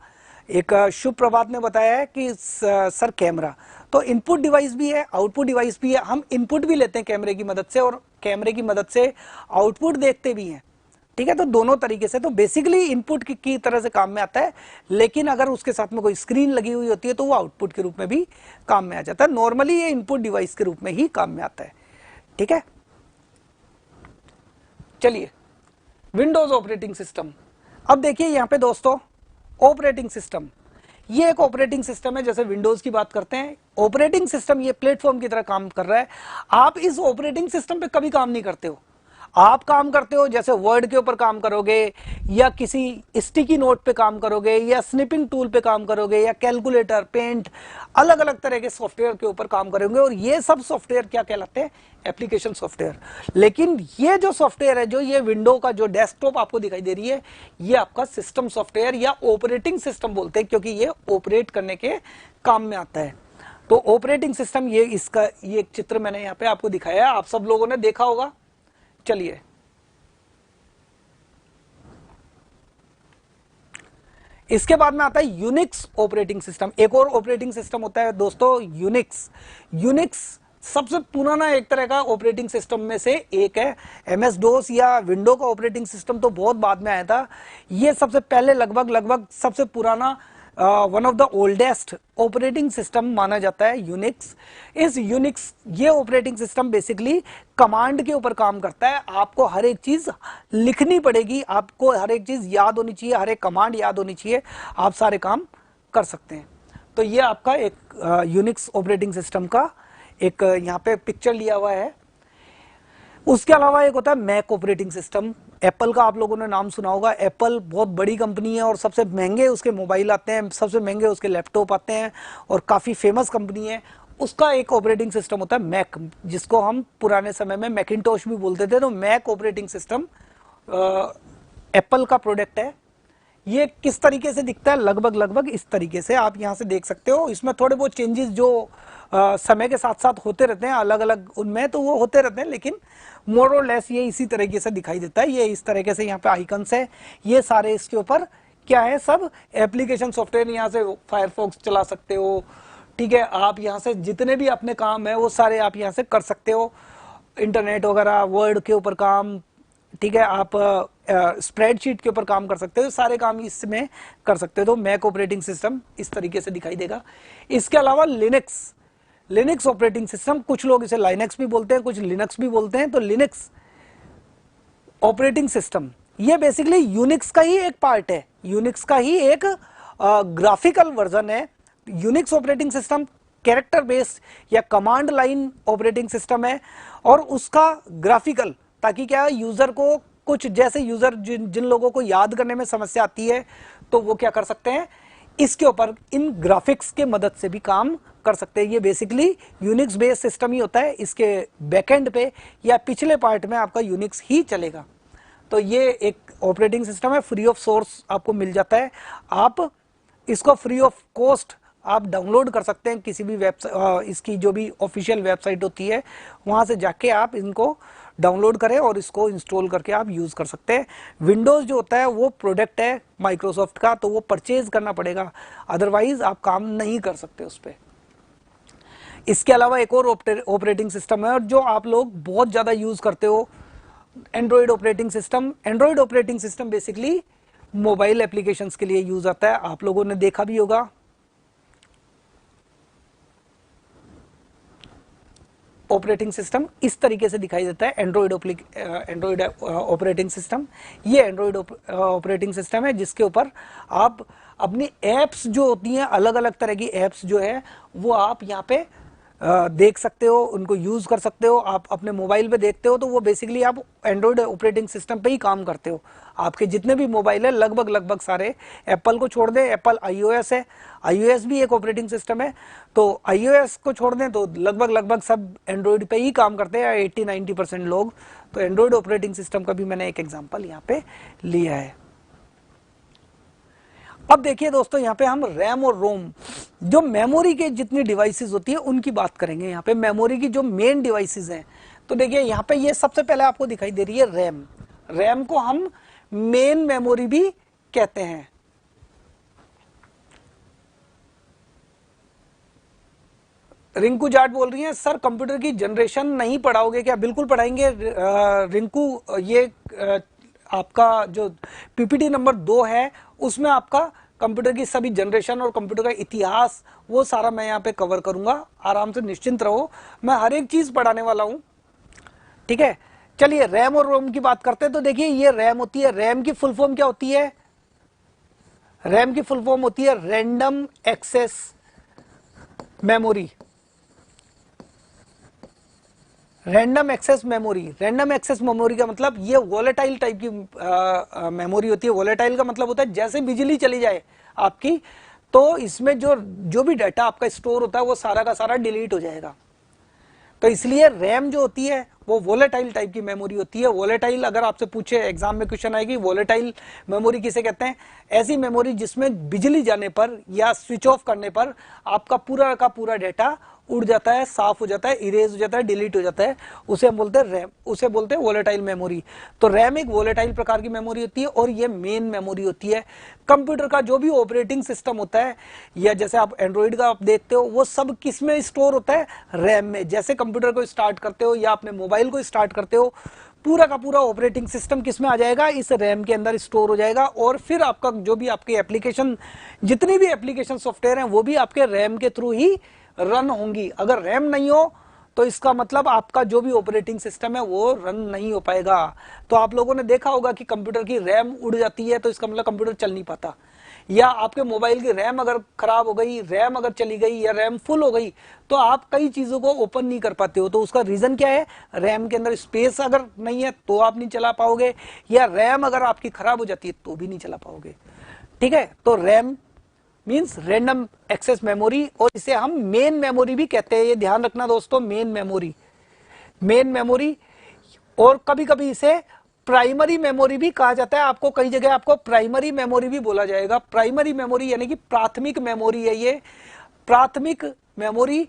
एक शुभ प्रभात ने बताया है कि सर कैमरा तो इनपुट डिवाइस भी है, आउटपुट डिवाइस भी है। हम इनपुट भी लेते हैं कैमरे की मदद से और कैमरे की मदद से आउटपुट देखते भी हैं, ठीक है। तो दोनों तरीके से, तो बेसिकली इनपुट की तरह से काम में आता है, लेकिन अगर उसके साथ में कोई स्क्रीन लगी हुई होती है तो वो आउटपुट के रूप में भी काम में आ जाता है। नॉर्मली ये इनपुट डिवाइस के रूप में ही काम में आता है, ठीक है। चलिए विंडोज ऑपरेटिंग सिस्टम। अब देखिए यहां पे दोस्तों ऑपरेटिंग सिस्टम, ये एक ऑपरेटिंग सिस्टम है। जैसे विंडोज की बात करते हैं, ऑपरेटिंग सिस्टम ये प्लेटफॉर्म की तरह काम कर रहा है। आप इस ऑपरेटिंग सिस्टम पे कभी काम नहीं करते हो, आप काम करते हो जैसे वर्ड के ऊपर काम करोगे या किसी स्टिकी नोट पे काम करोगे या स्निपिंग टूल पे काम करोगे या कैलकुलेटर, पेंट, अलग अलग तरह के सॉफ्टवेयर के ऊपर काम करोगे। और ये सब सॉफ्टवेयर क्या कहलाते हैं? Application software. लेकिन ये जो सॉफ्टवेयर है, जो ये विंडो का जो डेस्कटॉप आपको दिखाई दे रही है, ये आपका सिस्टम सॉफ्टवेयर या ऑपरेटिंग सिस्टम बोलते हैं, क्योंकि ये ऑपरेट करने के काम में आता है। तो ऑपरेटिंग सिस्टम, ये इसका ये एक चित्र मैंने यहाँ पे आपको दिखाया है, आप सब लोगों ने देखा होगा। चलिए इसके बाद में आता है यूनिक्स ऑपरेटिंग सिस्टम। एक और ऑपरेटिंग सिस्टम होता है दोस्तों यूनिक्स। यूनिक्स सबसे पुराना एक तरह का ऑपरेटिंग सिस्टम में से एक है। एमएस डोस या विंडो का ऑपरेटिंग सिस्टम तो बहुत बाद में आया था, ये सबसे पहले लगभग सबसे पुराना one of the oldest operating system माना जाता है यूनिक्स। इस यूनिक्स ये ऑपरेटिंग सिस्टम बेसिकली कमांड के ऊपर काम करता है। आपको हर एक चीज लिखनी पड़ेगी, आपको हर एक चीज याद होनी चाहिए, हर एक कमांड याद होनी चाहिए, आप सारे काम कर सकते हैं। तो ये आपका एक यूनिक्स ऑपरेटिंग सिस्टम का एक यहाँ पे पिक्चर लिया हुआ है। उसके अलावा एक होता है मैक ऑपरेटिंग सिस्टम। एप्पल का आप लोगों ने नाम सुना होगा। एप्पल बहुत बड़ी कंपनी है और सबसे महंगे उसके मोबाइल आते हैं, सबसे महंगे उसके लैपटॉप आते हैं और काफ़ी फेमस कंपनी है। उसका एक ऑपरेटिंग सिस्टम होता है मैक, जिसको हम पुराने समय में मैकिंटोश भी बोलते थे। तो मैक ऑपरेटिंग सिस्टम एप्पल का प्रोडक्ट है। ये किस तरीके से दिखता है? लगभग इस तरीके से आप यहाँ से देख सकते हो। इसमें थोड़े बहुत चेंजेस जो समय के साथ साथ होते रहते हैं, अलग अलग उनमें तो वो होते रहते हैं, लेकिन मोर और लेस ये इसी तरीके से दिखाई देता है। ये इस तरीके से यहाँ पे आइकन्स है, ये सारे इसके ऊपर क्या है, सब एप्लीकेशन सॉफ्टवेयर। यहाँ से फायरफॉक्स चला सकते हो, ठीक है। आप यहाँ से जितने भी अपने काम है वो सारे आप यहाँ से कर सकते हो, इंटरनेट वगैरह, वर्ड के ऊपर काम, ठीक है। आप स्प्रेडशीट के ऊपर काम कर सकते हो, सारे काम इसमें कर सकते हो। तो मैक ऑपरेटिंग सिस्टम इस तरीके से दिखाई देगा। इसके अलावा लिनक्स ऑपरेटिंग सिस्टम, कुछ लोग इसे लाइनक्स भी बोलते हैं, कुछ लिनक्स भी बोलते हैं। तो लिनक्स ऑपरेटिंग सिस्टम ये बेसिकली यूनिक्स का ही एक पार्ट है, यूनिक्स का ही एक ग्राफिकल वर्जन है। Unix operating system character based या कमांड लाइन ऑपरेटिंग सिस्टम है और उसका ग्राफिकल, ताकि क्या यूजर को कुछ, जैसे यूजर जिन लोगों को याद करने में समस्या आती है तो वो क्या कर सकते हैं, इसके ऊपर इन ग्राफिक्स के मदद से भी काम कर सकते हैं। ये बेसिकली यूनिक्स बेस्ड सिस्टम ही होता है। इसके बैकएंड पे या पिछले पार्ट में आपका यूनिक्स ही चलेगा। तो ये एक ऑपरेटिंग सिस्टम है, फ्री ऑफ सोर्स आपको मिल जाता है। आप इसको फ्री ऑफ कॉस्ट आप डाउनलोड कर सकते हैं किसी भी वेबसाइट, इसकी जो भी ऑफिशियल वेबसाइट होती है वहां से जाके आप इनको डाउनलोड करें और इसको इंस्टॉल करके आप यूज कर सकते हैं। विंडोज जो होता है वो प्रोडक्ट है माइक्रोसॉफ्ट का, तो वो परचेज करना पड़ेगा, अदरवाइज आप काम नहीं कर सकते उस पर। इसके अलावा एक और ऑपरेटिंग सिस्टम है और जो आप लोग बहुत ज्यादा यूज करते हो, Android operating system. Android operating system basically mobile applications के लिए यूज आता है, आप लोगों ने देखा भी होगा। ऑपरेटिंग सिस्टम इस तरीके से दिखाई देता है, एंड्रॉइड ऑपरेटिंग सिस्टम। ये एंड्रॉइड ऑपरेटिंग सिस्टम है जिसके ऊपर आप अपनी एप्स जो होती हैं, अलग अलग तरह की एप्स जो है वो आप यहाँ पे देख सकते हो, उनको यूज कर सकते हो। आप अपने मोबाइल पे देखते हो तो वो बेसिकली आप एंड्रॉइड ऑपरेटिंग सिस्टम पे ही काम करते हो। आपके जितने भी मोबाइल है लगभग सारे, एप्पल को छोड़ दें, एप्पल आईओएस है, आईओएस भी एक ऑपरेटिंग सिस्टम है, तो आईओएस को छोड़ दें तो लगभग सब एंड्रॉइड पे ही काम करते हैं, 80-90% लोग। तो एंड्रॉइड ऑपरेटिंग सिस्टम का भी मैंने एक एग्जाम्पल यहाँ पे लिया है। अब देखिए दोस्तों, यहाँ पे हम रैम और रोम, जो मेमोरी के जितनी डिवाइसेस होती है उनकी बात करेंगे। यहाँ पे मेमोरी की जो मेन डिवाइसेस हैं, तो देखिए यहाँ पे ये सबसे पहले आपको दिखाई दे रही है रैम। रैम को हम मेन मेमोरी भी कहते हैं। रिंकू जाट बोल रही हैं सर कंप्यूटर की जनरेशन नहीं पढ़ाओगे क्या? बिल्कुल पढ़ाएंगे रिंकू। ये आपका जो पीपीटी नंबर 2 है उसमें आपका कंप्यूटर की सभी जनरेशन और कंप्यूटर का इतिहास वो सारा मैं यहाँ पे कवर करूंगा। आराम से निश्चिंत रहो, मैं हर एक चीज पढ़ाने वाला हूं, ठीक है। चलिए रैम और रोम की बात करते हैं। तो देखिए ये रैम होती है, रैम की फुल फॉर्म क्या होती है? रैम की फुल फॉर्म होती है random access memory. Random access memory, random access memory का मतलब ये वोलेटाइल टाइप की मेमोरी होती है। वोलेटाइल का मतलब होता है जैसे बिजली चली जाए आपकी तो इसमें जो भी डाटा आपका स्टोर होता है वो सारा का सारा डिलीट हो जाएगा। तो इसलिए रैम जो होती है वो वोलेटाइल टाइप की मेमोरी होती है। वोलेटाइल अगर आपसे पूछे एग्जाम में क्वेश्चन आएगी वोलेटाइल मेमोरी किसे कहते हैं? ऐसी मेमोरी जिसमें बिजली जाने पर या स्विच ऑफ करने पर आपका पूरा का पूरा डाटा उड़ जाता है, साफ हो जाता है, इरेज हो जाता है, डिलीट हो जाता है, उसे हम बोलते हैं रैम, उसे बोलते हैं वोलेटाइल मेमोरी। तो रैम एक वोलेटाइल प्रकार की मेमोरी होती है और ये मेन मेमोरी होती है। कंप्यूटर का जो भी ऑपरेटिंग सिस्टम होता है या जैसे आप एंड्रॉइड का आप देखते हो वो सब किस में स्टोर होता है? रैम में। जैसे कंप्यूटर को स्टार्ट करते हो या अपने मोबाइल को स्टार्ट करते हो पूरा का पूरा ऑपरेटिंग सिस्टम किस में आ जाएगा? इस रैम के अंदर स्टोर हो जाएगा। और फिर आपका जो भी आपके एप्लीकेशन, जितनी भी एप्लीकेशन सॉफ्टवेयर हैं वो भी आपके रैम के थ्रू ही रन होंगी। अगर रैम नहीं हो तो इसका मतलब आपका जो भी ऑपरेटिंग सिस्टम है वो रन नहीं हो पाएगा। तो आप लोगों ने देखा होगा कि कंप्यूटर की रैम उड़ जाती है तो इसका मतलब कंप्यूटर चल नहीं पाता। या आपके मोबाइल की रैम अगर खराब हो गई, रैम अगर चली गई या रैम फुल हो गई तो आप कई चीजों को ओपन नहीं कर पाते हो। तो उसका रीजन क्या है? रैम के अंदर स्पेस अगर नहीं है तो आप नहीं चला पाओगे, या रैम अगर आपकी खराब हो जाती है तो भी नहीं चला पाओगे, ठीक है। तो RAM means random access memory, और इसे हम मेन मेमोरी भी कहते हैं। ये ध्यान रखना दोस्तों, मेन मेमोरी, मेन मेमोरी। और कभी कभी इसे प्राइमरी मेमोरी भी कहा जाता है। आपको कई जगह आपको प्राइमरी मेमोरी भी बोला जाएगा। प्राइमरी मेमोरी यानी कि प्राथमिक मेमोरी है। ये प्राथमिक मेमोरी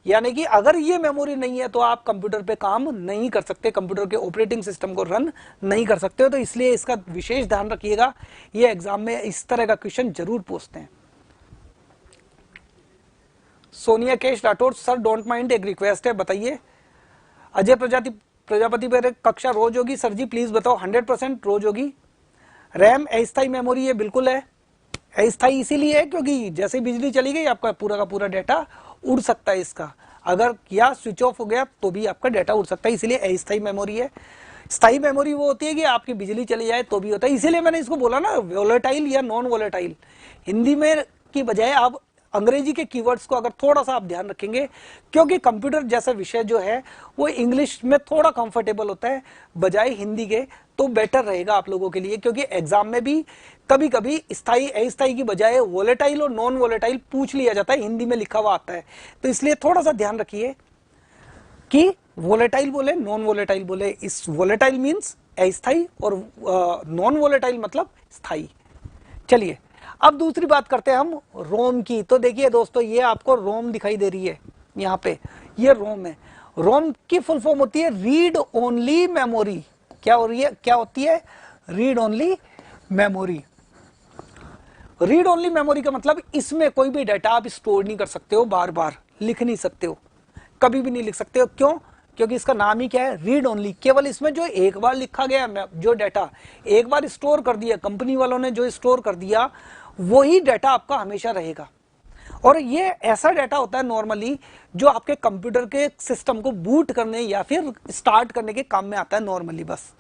यानी कि अगर ये मेमोरी नहीं है तो आप कंप्यूटर पे काम नहीं कर सकते, कंप्यूटर के ऑपरेटिंग सिस्टम को रन नहीं कर सकते हो। तो इसलिए इसका विशेष ध्यान रखिएगा, ये एग्जाम में इस तरह का क्वेश्चन जरूर पूछते हैं। सोनिया केश राठौर सर डोंट माइंड, एक रिक्वेस्ट है बताइए। अजय प्रजापति पर कक्षा रोज होगी सर जी प्लीज बताओ। 100% रोज होगी। रैम अस्थायी मेमोरी है, बिल्कुल है। अस्थायी इसीलिए है क्योंकि जैसे बिजली चली गई आपका पूरा का पूरा डाटा उड़ सकता है इसका, अगर या स्विच ऑफ हो गया तो भी आपका डाटा उड़ सकता है, इसलिए अस्थायी मेमोरी है। स्थायी मेमोरी वो होती है कि आपकी बिजली चली जाए तो भी होता है। इसीलिए मैंने इसको बोला ना वोलेटाइल या नॉन वोलेटाइल। हिंदी में की बजाय आप अंग्रेजी के कीवर्ड्स को अगर थोड़ा सा आप ध्यान रखेंगे, क्योंकि कंप्यूटर जैसा विषय जो है वो इंग्लिश में थोड़ा कंफर्टेबल होता है बजाय हिंदी के, तो बेटर रहेगा आप लोगों के लिए। क्योंकि एग्जाम में भी कभी कभी स्थायी अस्थायी की बजाय वोलेटाइल और नॉन वोलेटाइल पूछ लिया जाता है, हिंदी में लिखा हुआ आता है। तो इसलिए थोड़ा सा ध्यान रखिए कि वोलेटाइल बोले नॉन वोलेटाइल बोले। इस वोलेटाइल मीन्स अस्थायी और नॉन वोलेटाइल मतलब स्थायी। चलिए अब दूसरी बात करते हैं हम रोम की। तो देखिए दोस्तों ये आपको रोम दिखाई दे रही है यहाँ पे, ये रोम है। रोम की फुल फॉर्म होती है रीड ओनली मेमोरी। क्या हो रही है, क्या होती है? Read only memory. Read only memory का मतलब इसमें कोई भी डाटा आप स्टोर नहीं कर सकते हो, बार बार लिख नहीं सकते हो, कभी भी नहीं लिख सकते हो। क्यों? क्योंकि इसका नाम ही क्या है? Read only. केवल इसमें जो एक बार लिखा गया जो डाटा एक बार स्टोर कर दिया, कंपनी वालों ने जो स्टोर कर दिया वही डाटा आपका हमेशा रहेगा। और ये ऐसा डाटा होता है नॉर्मली जो आपके कंप्यूटर के सिस्टम को बूट करने या फिर स्टार्ट करने के काम में आता है नॉर्मली। बस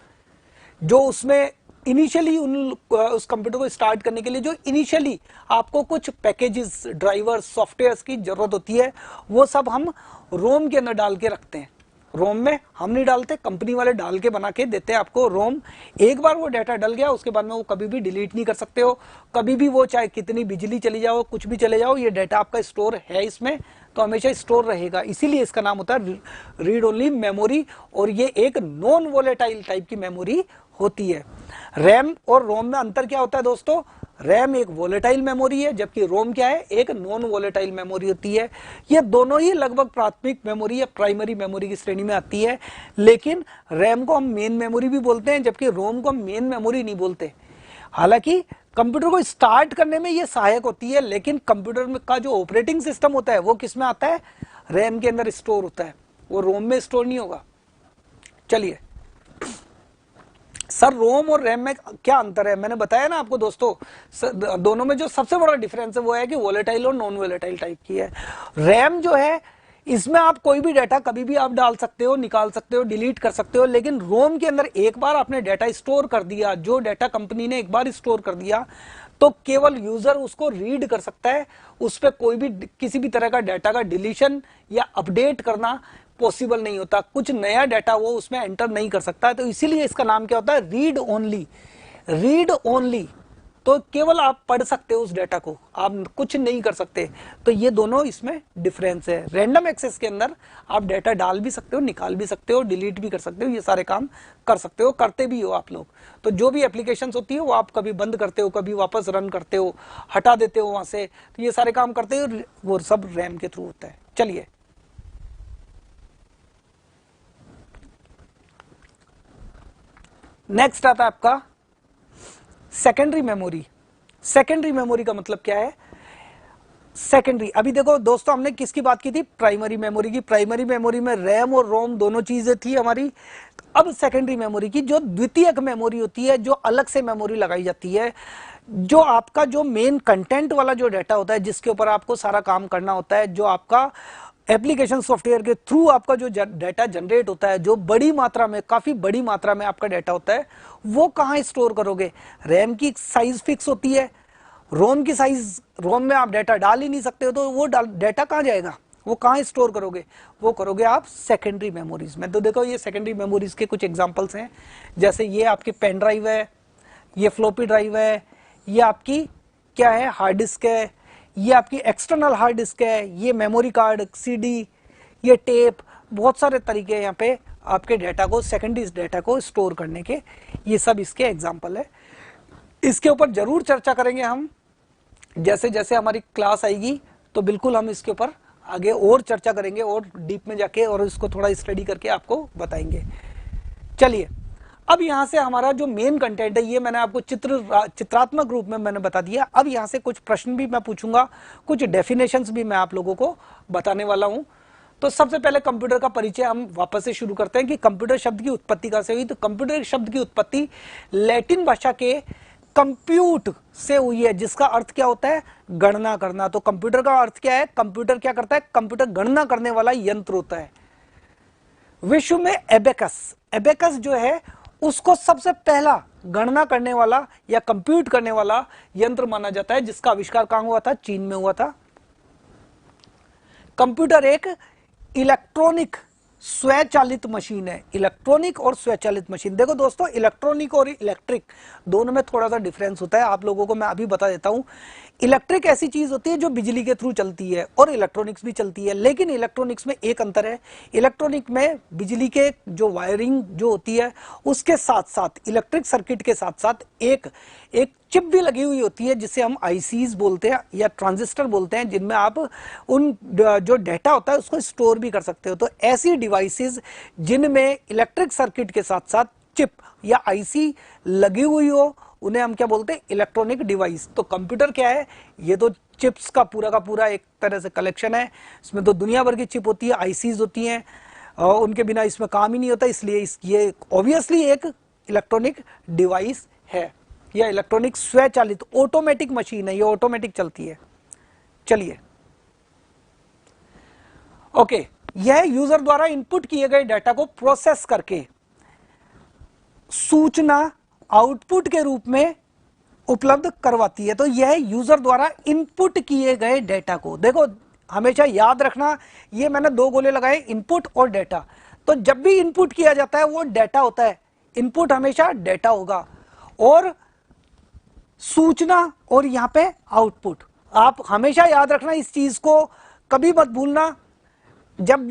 जो उसमें इनिशियली उस कंप्यूटर को स्टार्ट करने के लिए जो इनिशियली आपको कुछ पैकेजेस, ड्राइवर, सॉफ्टवेयर्स की जरूरत होती है वो सब हम रोम के अंदर डाल के रखते हैं। रोम में हम नहीं डालते, कंपनी वाले डाल के बना के देते हैं आपको रोम। एक बार वो डाटा डल गया उसके बाद में वो कभी भी डिलीट नहीं कर सकते हो, कभी भी वो चाहे कितनी बिजली चली जाओ, कुछ भी चले जाओ, ये डाटा आपका स्टोर है इसमें, तो हमेशा स्टोर रहेगा। इसीलिए इसका नाम होता है रीड ओनली मेमोरी। और ये एक नॉन वोलेटाइल टाइप की मेमोरी होती है। रैम और रोम में अंतर क्या होता है दोस्तों? रैम एक वोलेटाइल मेमोरी है, जबकि रोम क्या है, एक नॉन वोलेटाइल मेमोरी होती है। ये दोनों ही लगभग प्राथमिक मेमोरी या प्राइमरी मेमोरी की श्रेणी में आती है, लेकिन रैम को हम मेन मेमोरी भी बोलते हैं, जबकि रोम को हम मेन मेमोरी नहीं बोलते। हालांकि कंप्यूटर को स्टार्ट करने में ये सहायक होती है, लेकिन कंप्यूटर में का जो ऑपरेटिंग सिस्टम होता है वो किस में आता है, रैम के अंदर स्टोर होता है, वो रोम में स्टोर नहीं होगा। चलिए सर, रोम और रैम में क्या अंतर है? मैंने बताया ना आपको दोस्तों, दोनों में जो सबसे बड़ा डिफरेंस है वो है कि वोलेटाइल और नॉन वोलेटाइल टाइप की है। रैम जो है, इसमें आप कोई भी डाटा कभी भी आप डाल सकते हो, निकाल सकते हो, डिलीट कर सकते हो, लेकिन रोम के अंदर एक बार आपने डाटा स्टोर कर दिया, जो डाटा कंपनी ने एक बार स्टोर कर दिया, तो केवल यूजर उसको रीड कर सकता है, उस पर कोई भी किसी भी तरह का डाटा का डिलीशन या अपडेट करना पॉसिबल नहीं होता, कुछ नया डाटा वो उसमें एंटर नहीं कर सकता। तो इसीलिए इसका नाम क्या होता है, रीड ओनली। रीड ओनली, तो केवल आप पढ़ सकते हो उस डाटा को, आप कुछ नहीं कर सकते। तो ये दोनों इसमें डिफरेंस है। रैंडम एक्सेस के अंदर आप डाटा डाल भी सकते हो, निकाल भी सकते हो, डिलीट भी कर सकते हो, ये सारे काम कर सकते हो, करते भी हो आप लोग। तो जो भी एप्लीकेशंस होती है वो आप कभी बंद करते हो, कभी वापस रन करते हो, हटा देते हो वहां से, तो ये सारे काम करते हो, वो सब रैम के थ्रू होता है। चलिए नेक्स्ट आता है आपका सेकेंडरी मेमोरी। सेकेंडरी मेमोरी का मतलब क्या है? सेकेंडरी, अभी देखो दोस्तों, हमने किसकी बात की थी, प्राइमरी मेमोरी की। प्राइमरी मेमोरी में रैम और रोम दोनों चीजें थी हमारी। अब सेकेंडरी मेमोरी की, जो द्वितीयक मेमोरी होती है, जो अलग से मेमोरी लगाई जाती है, जो आपका जो मेन कंटेंट वाला जो डाटा होता है, जिसके ऊपर आपको सारा काम करना होता है, जो आपका एप्लीकेशन सॉफ्टवेयर के थ्रू आपका जो डाटा जनरेट होता है, जो बड़ी मात्रा में, काफी बड़ी मात्रा में आपका डाटा होता है, वो कहां स्टोर करोगे? रैम की साइज फिक्स होती है, रोम की साइज, रोम में आप डाटा डाल ही नहीं सकते हो, तो वो डाटा कहां जाएगा, वो कहां स्टोर करोगे? वो करोगे आप सेकेंडरी मेमोरीज में। तो देखो ये सेकेंडरी मेमोरीज के कुछ एग्जांपल्स हैं, जैसे ये आपकी पेन ड्राइव है, ये फ्लॉपी ड्राइव है, ये आपकी क्या है, हार्ड डिस्क है, ये आपकी एक्सटर्नल हार्ड डिस्क है, ये मेमोरी कार्ड, सीडी, ये टेप, बहुत सारे तरीके हैं यहाँ पे आपके डाटा को, सेकेंडरी डाटा को स्टोर करने के। ये सब इसके एग्जांपल है। इसके ऊपर जरूर चर्चा करेंगे हम, जैसे जैसे हमारी क्लास आएगी तो बिल्कुल हम इसके ऊपर आगे और चर्चा करेंगे और डीप में जाके, और इसको थोड़ा स्टडी करके आपको बताएंगे। चलिए अब यहां से हमारा जो मेन कंटेंट है, ये मैंने आपको चित्रात्मक रूप में मैंने बता दिया। अब यहां से कुछ प्रश्न भी मैं पूछूंगा, कुछ डेफिनेशंस भी मैं आप लोगों को बताने वाला हूं। तो सबसे पहले कंप्यूटर का परिचय हम वापस से शुरू करते हैं कि कंप्यूटर शब्द की उत्पत्ति कहां से हुई। तो कंप्यूटर शब्द की उत्पत्ति लैटिन भाषा के कंप्यूट से हुई है, जिसका अर्थ क्या होता है, गणना करना। तो कंप्यूटर का अर्थ क्या है, कंप्यूटर क्या करता है, कंप्यूटर गणना करने वाला यंत्र होता है। विश्व में एबेकस, एबेकस जो है उसको सबसे पहला गणना करने वाला या कंप्यूट करने वाला यंत्र माना जाता है, जिसका आविष्कार कहां हुआ था, चीन में हुआ था। कंप्यूटर एक इलेक्ट्रॉनिक स्वचालित मशीन है। इलेक्ट्रॉनिक और स्वचालित मशीन, देखो दोस्तों, इलेक्ट्रॉनिक और इलेक्ट्रिक दोनों में थोड़ा सा डिफरेंस होता है, आप लोगों को मैं अभी बता देता हूं। इलेक्ट्रिक ऐसी चीज होती है जो बिजली के थ्रू चलती है, और इलेक्ट्रॉनिक्स भी चलती है, लेकिन इलेक्ट्रॉनिक्स में एक अंतर है। इलेक्ट्रॉनिक में बिजली के जो वायरिंग जो होती है, उसके साथ साथ इलेक्ट्रिक सर्किट के साथ साथ एक चिप भी लगी हुई होती है, जिसे हम आईसीज बोलते हैं या ट्रांजिस्टर बोलते हैं, जिनमें आप उन जो डाटा होता है उसको स्टोर भी कर सकते हो। तो ऐसी डिवाइसेस जिनमें इलेक्ट्रिक सर्किट के साथ साथ चिप या आईसी लगी हुई हो, उन्हें हम क्या बोलते हैं, इलेक्ट्रॉनिक डिवाइस। तो कंप्यूटर क्या है, ये तो चिप्स का पूरा एक तरह से कलेक्शन है। इसमें तो दुनिया भर की चिप होती है, आईसीज होती हैं, और उनके बिना इसमें काम ही नहीं होता, इसलिए ये ऑब्वियसली एक इलेक्ट्रॉनिक डिवाइस है, या इलेक्ट्रॉनिक स्वचालित ऑटोमेटिक मशीन है, ये ऑटोमेटिक चलती है। चलिए ओके, यह यूजर द्वारा इनपुट किए गए डाटा को प्रोसेस करके सूचना आउटपुट के रूप में उपलब्ध करवाती है। तो यह यूजर द्वारा इनपुट किए गए डाटा को, देखो हमेशा याद रखना, ये मैंने दो गोले लगाए, इनपुट और डाटा। तो जब भी इनपुट किया जाता है वो डाटा होता है, इनपुट हमेशा डाटा होगा, और सूचना और यहां पे आउटपुट। आप हमेशा याद रखना इस चीज को, कभी मत भूलना। जब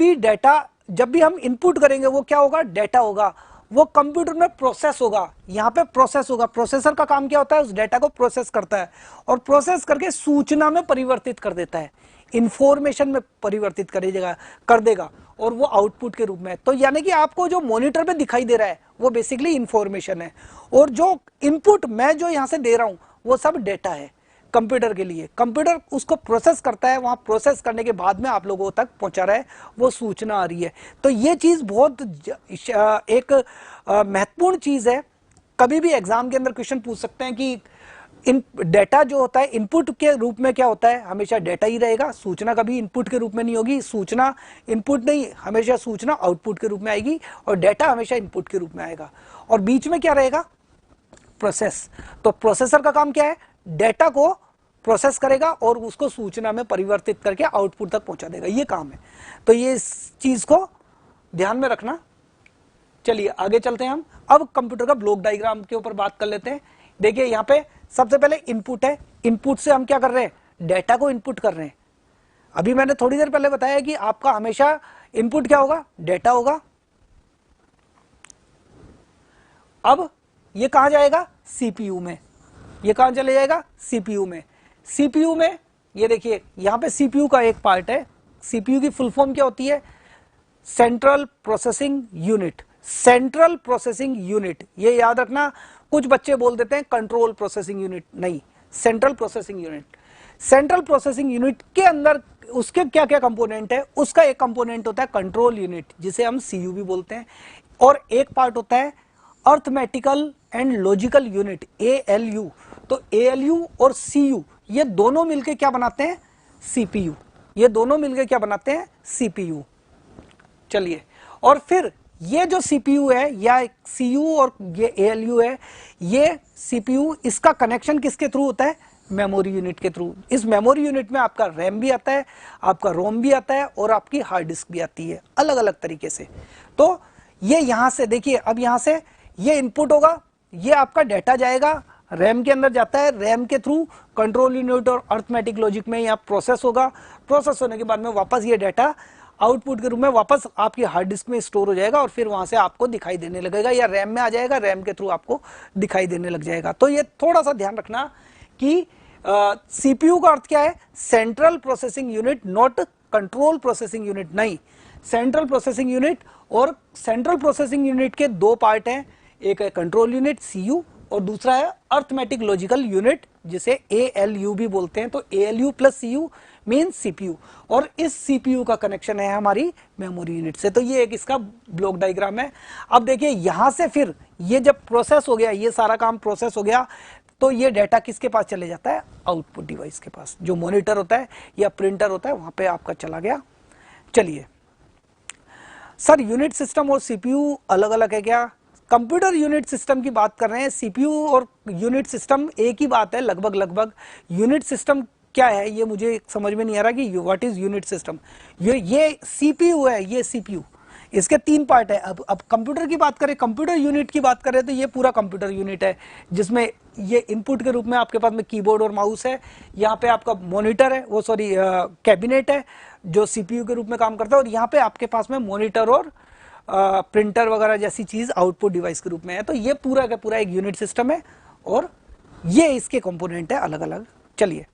भी हम इनपुट करेंगे वो क्या होगा, डाटा होगा, वो कंप्यूटर में प्रोसेस होगा, यहाँ पे प्रोसेस होगा। प्रोसेसर का काम क्या होता है, उस डेटा को प्रोसेस करता है और प्रोसेस करके सूचना में परिवर्तित कर देता है, इंफॉर्मेशन में परिवर्तित कर देगा और वो आउटपुट के रूप में। तो यानी कि आपको जो मॉनिटर पे दिखाई दे रहा है वो बेसिकली इंफॉर्मेशन है, और जो इनपुट मैं जो यहां से दे रहा हूं वो सब डेटा है कंप्यूटर के लिए। कंप्यूटर उसको प्रोसेस करता है, वहां प्रोसेस करने के बाद में आप लोगों तक पहुंचा रहा है, वो सूचना आ रही है। तो ये चीज बहुत एक महत्वपूर्ण चीज है। कभी भी एग्जाम के अंदर क्वेश्चन पूछ सकते हैं कि इन डेटा जो होता है इनपुट के रूप में क्या होता है, हमेशा डेटा ही रहेगा, सूचना कभी इनपुट के रूप में नहीं होगी। सूचना इनपुट नहीं, हमेशा सूचना आउटपुट के रूप में आएगी और डेटा हमेशा इनपुट के रूप में आएगा। और बीच में क्या रहेगा, प्रोसेस। तो प्रोसेसर का काम क्या है, डेटा को प्रोसेस करेगा और उसको सूचना में परिवर्तित करके आउटपुट तक पहुंचा देगा, ये काम है। तो ये इस चीज को ध्यान में रखना। चलिए आगे चलते हैं हम। अब कंप्यूटर का ब्लॉक डायग्राम के ऊपर बात कर लेते हैं। देखिए यहां पे सबसे पहले इनपुट है, इनपुट से हम क्या कर रहे हैं, डेटा को इनपुट कर रहे हैं। अभी मैंने थोड़ी देर पहले बताया कि आपका हमेशा इनपुट क्या होगा, डेटा होगा। अब ये कहां जाएगा, सीपीयू में। ये कहां चले जाएगा, सीपीयू में। सीपीयू में ये देखिए यहां पे सीपीयू का एक पार्ट है। सीपीयू की फुल फॉर्म क्या होती है, central processing unit. Central processing unit, ये याद रखना। कुछ बच्चे बोल देते हैं कंट्रोल प्रोसेसिंग यूनिट, नहीं, central processing unit. Central processing unit के अंदर उसके क्या क्या कंपोनेंट है, उसका एक कंपोनेंट होता है कंट्रोल यूनिट, जिसे हम सीयू भी बोलते हैं, और एक पार्ट होता है arithmetical and logical unit, ALU. तो एएलयू और सीयू ये दोनों मिलकर क्या बनाते हैं, सीपीयू। ये दोनों मिलकर क्या बनाते हैं, सीपीयू। चलिए, और फिर ये जो सीपीयू है या सीयू और ये एएलयू है, ये सीपीयू, इसका कनेक्शन किसके थ्रू होता है, मेमोरी यूनिट के थ्रू। इस मेमोरी यूनिट में आपका रैम भी आता है, आपका रोम भी आता है और आपकी हार्ड डिस्क भी आती है, अलग अलग तरीके से। तो ये यहां से देखिए, अब यहां से ये इनपुट होगा, ये आपका डेटा जाएगा, रैम के अंदर जाता है, रैम के थ्रू कंट्रोल यूनिट और अर्थमेटिक लॉजिक में यहाँ प्रोसेस होगा। प्रोसेस होने के बाद में वापस ये डेटा आउटपुट के रूप में वापस आपकी हार्ड डिस्क में स्टोर हो जाएगा और फिर वहां से आपको दिखाई देने लगेगा, या रैम में आ जाएगा, रैम के थ्रू आपको दिखाई देने लग जाएगा। तो ये थोड़ा सा ध्यान रखना कि सीपीयू का अर्थ क्या है, central processing unit, not control processing unit, नहीं, सेंट्रल प्रोसेसिंग यूनिट। और सेंट्रल प्रोसेसिंग यूनिट के दो पार्ट हैं, एक है कंट्रोल यूनिट सीयू और दूसरा है अर्थमेटिक लॉजिकल यूनिट, जिसे एएलयू भी बोलते हैं। तो ALU plus CU mean CPU, और इस सीपीयू का कनेक्शन है हमारी मेमोरी यूनिट से। तो ये एक इसका ब्लॉक डायग्राम है। अब देखिए यहां से फिर ये जब प्रोसेस हो गया, ये सारा काम प्रोसेस हो गया, तो ये डेटा किसके पास चले जाता है, आउटपुट डिवाइस के पास, जो मॉनिटर होता है या प्रिंटर होता है, वहां पे आपका चला गया। चलिए सर, यूनिट सिस्टम और सीपीयू अलग अलग है क्या? कंप्यूटर यूनिट सिस्टम की बात कर रहे हैं, सीपीयू और यूनिट सिस्टम एक ही बात है लगभग लगभग। यूनिट सिस्टम क्या है ये मुझे समझ में नहीं आ रहा कि व्हाट इज यूनिट सिस्टम। ये सीपीयू है, ये सीपीयू, इसके तीन पार्ट है। अब कंप्यूटर की बात करें, कंप्यूटर यूनिट की बात करें, तो ये पूरा कंप्यूटर यूनिट है, जिसमें ये इनपुट के रूप में आपके पास में कीबोर्ड और माउस है, यहाँ पे आपका मॉनिटर है, वो सॉरी कैबिनेट है जो सीपीयू के रूप में काम करता है, और यहाँ पे आपके पास में मॉनिटर और प्रिंटर वगैरह जैसी चीज आउटपुट डिवाइस के रूप में है। तो ये पूरा का पूरा एक यूनिट सिस्टम है और ये इसके कंपोनेंट है अलग अलग। चलिए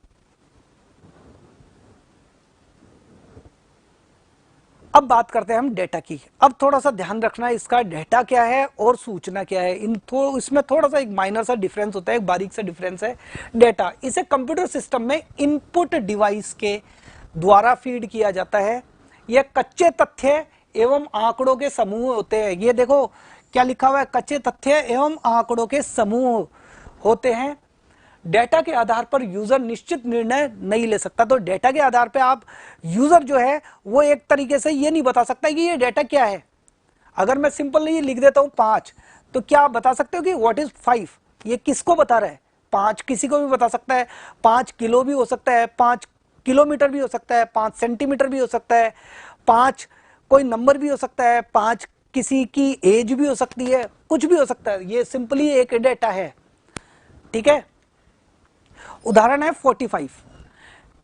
अब बात करते हैं हम डेटा की। अब थोड़ा सा ध्यान रखना इसका, डेटा क्या है और सूचना क्या है, इसमें थोड़ा सा एक माइनर सा डिफरेंस होता है, एक बारीक सा डिफरेंस है। डेटा, इसे कंप्यूटर सिस्टम में इनपुट डिवाइस के द्वारा फीड किया जाता है। यह कच्चे तथ्य एवं आंकड़ों के समूह होते हैं। ये देखो क्या लिखा हुआ है, कच्चे तथ्य एवं आंकड़ों के समूह होते हैं। डेटा के आधार पर यूजर निश्चित निर्णय नहीं ले सकता। तो डेटा के आधार पर आप यूजर जो है वो एक तरीके से ये नहीं बता सकता कि ये डेटा क्या है। अगर मैं सिंपल नहीं लिख देता हूं 5, तो क्या आप बता सकते हो कि व्हाट इज 5? ये किसको बता रहा है? 5 किसी को भी बता सकता है, 5 किलो भी हो सकता है, 5 किलोमीटर भी हो सकता है, 5 सेंटीमीटर भी हो सकता है, 5 कोई नंबर भी हो सकता है, 5 किसी की एज भी हो सकती है, कुछ भी हो सकता है। ये सिंपली एक डेटा है, ठीक है। उदाहरण है 45।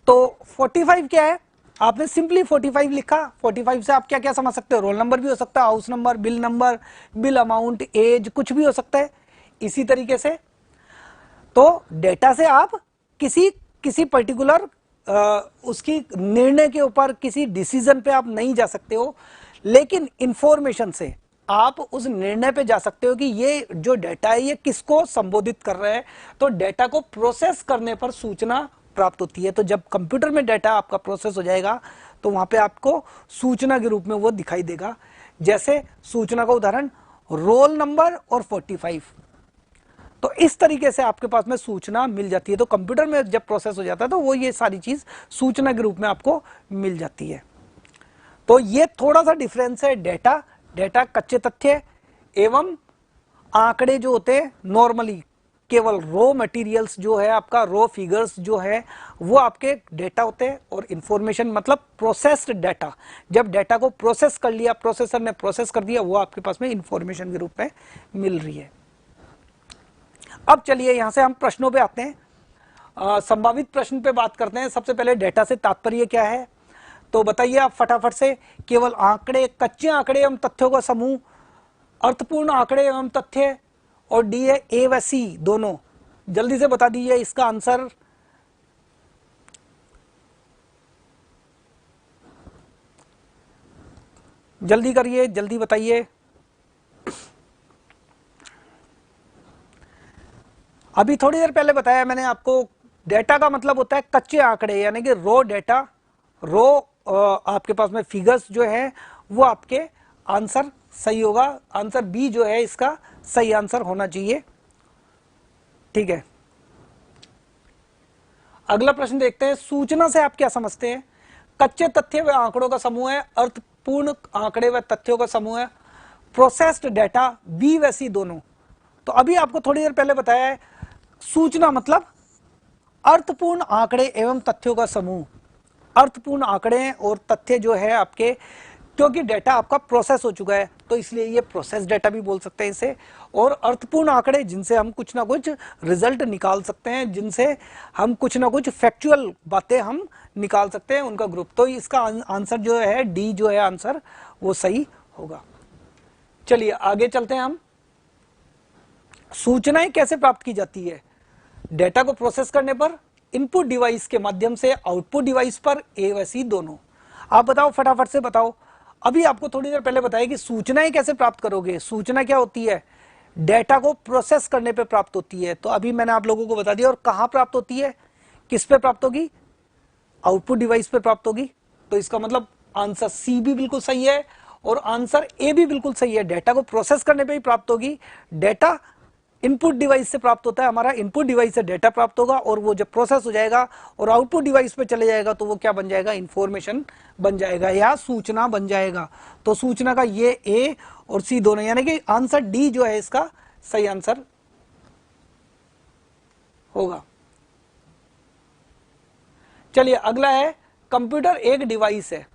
तो 45 क्या है? आपने सिंपली 45 लिखा, 45 से आप क्या क्या समझ सकते हो, रोल नंबर भी हो सकता है, house number, bill amount, age, कुछ भी हो सकता है। इसी तरीके से तो डेटा से आप किसी किसी पर्टिकुलर उसकी निर्णय के ऊपर, किसी डिसीजन पे आप नहीं जा सकते हो, लेकिन इंफॉर्मेशन से आप उस निर्णय पे जा सकते हो कि ये जो डेटा है ये किसको संबोधित कर रहा है। तो डेटा को प्रोसेस करने पर सूचना प्राप्त होती है। तो जब कंप्यूटर में डेटा आपका प्रोसेस हो जाएगा तो वहां पे आपको सूचना के रूप में वो दिखाई देगा। जैसे सूचना का उदाहरण रोल नंबर और 45। तो इस तरीके से आपके पास में सूचना मिल जाती है। तो कंप्यूटर में जब प्रोसेस हो जाता है तो वो ये सारी चीज सूचना के रूप में आपको मिल जाती है। तो ये थोड़ा सा डिफरेंस है। डेटा कच्चे तथ्य एवं आंकड़े जो होते हैं नॉर्मली केवल रॉ मटेरियल्स जो है, आपका रॉ फिगर्स जो है वो आपके डेटा होते हैं, और इंफॉर्मेशन मतलब प्रोसेस्ड डेटा। जब डेटा को प्रोसेस कर लिया, प्रोसेसर ने प्रोसेस कर दिया, वो आपके पास में इंफॉर्मेशन के रूप में मिल रही है। अब चलिए यहां से हम प्रश्नों पे आते हैं। संभावित प्रश्न पे बात करते हैं। सबसे पहले डेटा से तात्पर्य क्या है, तो बताइए आप फटाफट से। केवल आंकड़े, कच्चे आंकड़े एवं तथ्यों का समूह, अर्थपूर्ण आंकड़े एवं तथ्य, और डी है ए व सी दोनों। जल्दी से बता दीजिए इसका आंसर। जल्दी करिए, जल्दी बताइए। अभी थोड़ी देर पहले बताया मैंने आपको, डेटा का मतलब होता है कच्चे आंकड़े, यानी कि रो डेटा, रो आपके पास में फिगर्स जो है वो आपके आंसर सही होगा। आंसर बी जो है इसका सही आंसर होना चाहिए। ठीक है, अगला प्रश्न देखते हैं। सूचना से आप क्या समझते हैं? कच्चे तथ्य व आंकड़ों का समूह है, अर्थपूर्ण आंकड़े व तथ्यों का समूह है, प्रोसेस्ड डेटा, बी व सी दोनों। तो अभी आपको थोड़ी देर पहले बताया है सूचना मतलब अर्थपूर्ण आंकड़े एवं तथ्यों का समूह। अर्थपूर्ण आंकड़े और तथ्य जो है आपके, क्योंकि डेटा आपका प्रोसेस हो चुका है तो इसलिए ये प्रोसेस डेटा भी बोल सकते हैं इसे। और अर्थपूर्ण आंकड़े जिनसे हम कुछ ना कुछ रिजल्ट निकाल सकते हैं, जिनसे हम कुछ ना कुछ फैक्चुअल बातें हम निकाल सकते हैं, उनका ग्रुप। तो इसका आंसर जो है डी जो है आंसर वो सही होगा। चलिए आगे चलते हैं हम। सूचनाएं कैसे प्राप्त की जाती है? डेटा को प्रोसेस करने पर, इनपुट डिवाइस के माध्यम से, आउटपुट डिवाइस पर, ए व सी दोनों। आप बताओ, फटाफट से बताओ। अभी आपको थोड़ी देर पहले बताया कि सूचनाएं कैसे प्राप्त करोगे। सूचना क्या होती है? डेटा को प्रोसेस करने पे प्राप्त होती है। तो अभी मैंने आप लोगों को बता दिया। और कहां प्राप्त होती है, किस पे प्राप्त होगी? आउटपुट डिवाइस पे प्राप्त होगी। तो इसका मतलब आंसर सी भी बिल्कुल सही है और आंसर ए भी बिल्कुल सही है। डेटा को प्रोसेस करने पे ही प्राप्त होगी। डेटा इनपुट डिवाइस से प्राप्त होता है, हमारा इनपुट डिवाइस से डेटा प्राप्त होगा, और वो जब प्रोसेस हो जाएगा और आउटपुट डिवाइस पे चले जाएगा तो वो क्या बन जाएगा? इंफॉर्मेशन बन जाएगा या सूचना बन जाएगा। तो सूचना का ये ए और सी दोनों, यानी कि आंसर डी जो है इसका सही आंसर होगा। चलिए अगला है, कंप्यूटर एक डिवाइस है,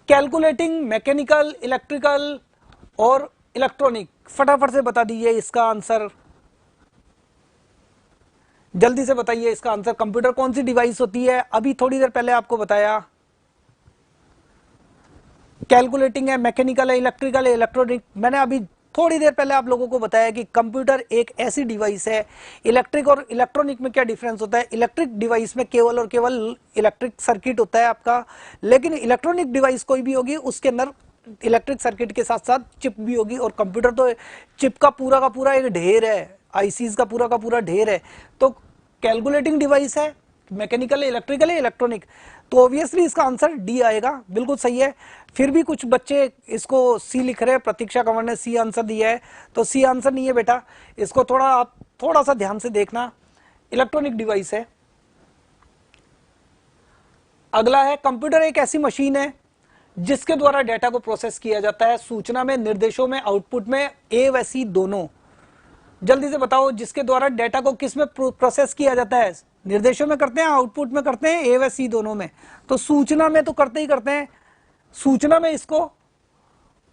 कैलकुलेटिंग, मैकेनिकल, इलेक्ट्रिकल और इलेक्ट्रॉनिक। फटाफट से बता दीजिए इसका आंसर। जल्दी से बताइए इसका आंसर। कंप्यूटर कौन सी डिवाइस होती है? अभी थोड़ी देर पहले आपको बताया कैलकुलेटिंग है, मैकेनिकल है, इलेक्ट्रिकल है, इलेक्ट्रॉनिक। मैंने अभी थोड़ी देर पहले आप लोगों को बताया कि कंप्यूटर एक ऐसी डिवाइस है। इलेक्ट्रिक और इलेक्ट्रॉनिक में क्या डिफरेंस होता है? इलेक्ट्रिक डिवाइस में केवल और केवल इलेक्ट्रिक सर्किट होता है आपका, लेकिन इलेक्ट्रॉनिक डिवाइस कोई भी होगी उसके अंदर इलेक्ट्रिक सर्किट के साथ साथ चिप भी होगी। और कंप्यूटर तो चिप का पूरा एक ढेर है, आईसीज का पूरा ढेर है। तो कैलकुलेटिंग डिवाइस है, मैकेनिकल है, इलेक्ट्रिकल है, इलेक्ट्रॉनिक। तो ऑब्वियसली इसका आंसर डी आएगा, बिल्कुल सही है। फिर भी कुछ बच्चे इसको सी लिख रहे हैं, प्रतीक्षा कंवर ने सी आंसर दिया है, तो सी आंसर नहीं है बेटा। इसको आप थोड़ा सा ध्यान से देखना, इलेक्ट्रॉनिक डिवाइस है। अगला है, कंप्यूटर एक ऐसी मशीन है जिसके द्वारा डेटा को प्रोसेस किया जाता है, सूचना में, निर्देशों में, आउटपुट में, ए व सी दोनों। जल्दी से बताओ, जिसके द्वारा डेटा को किस में प्रोसेस किया जाता है? निर्देशों में करते हैं, आउटपुट में करते हैं, ए व सी दोनों में। तो सूचना में तो करते ही करते हैं, सूचना में इसको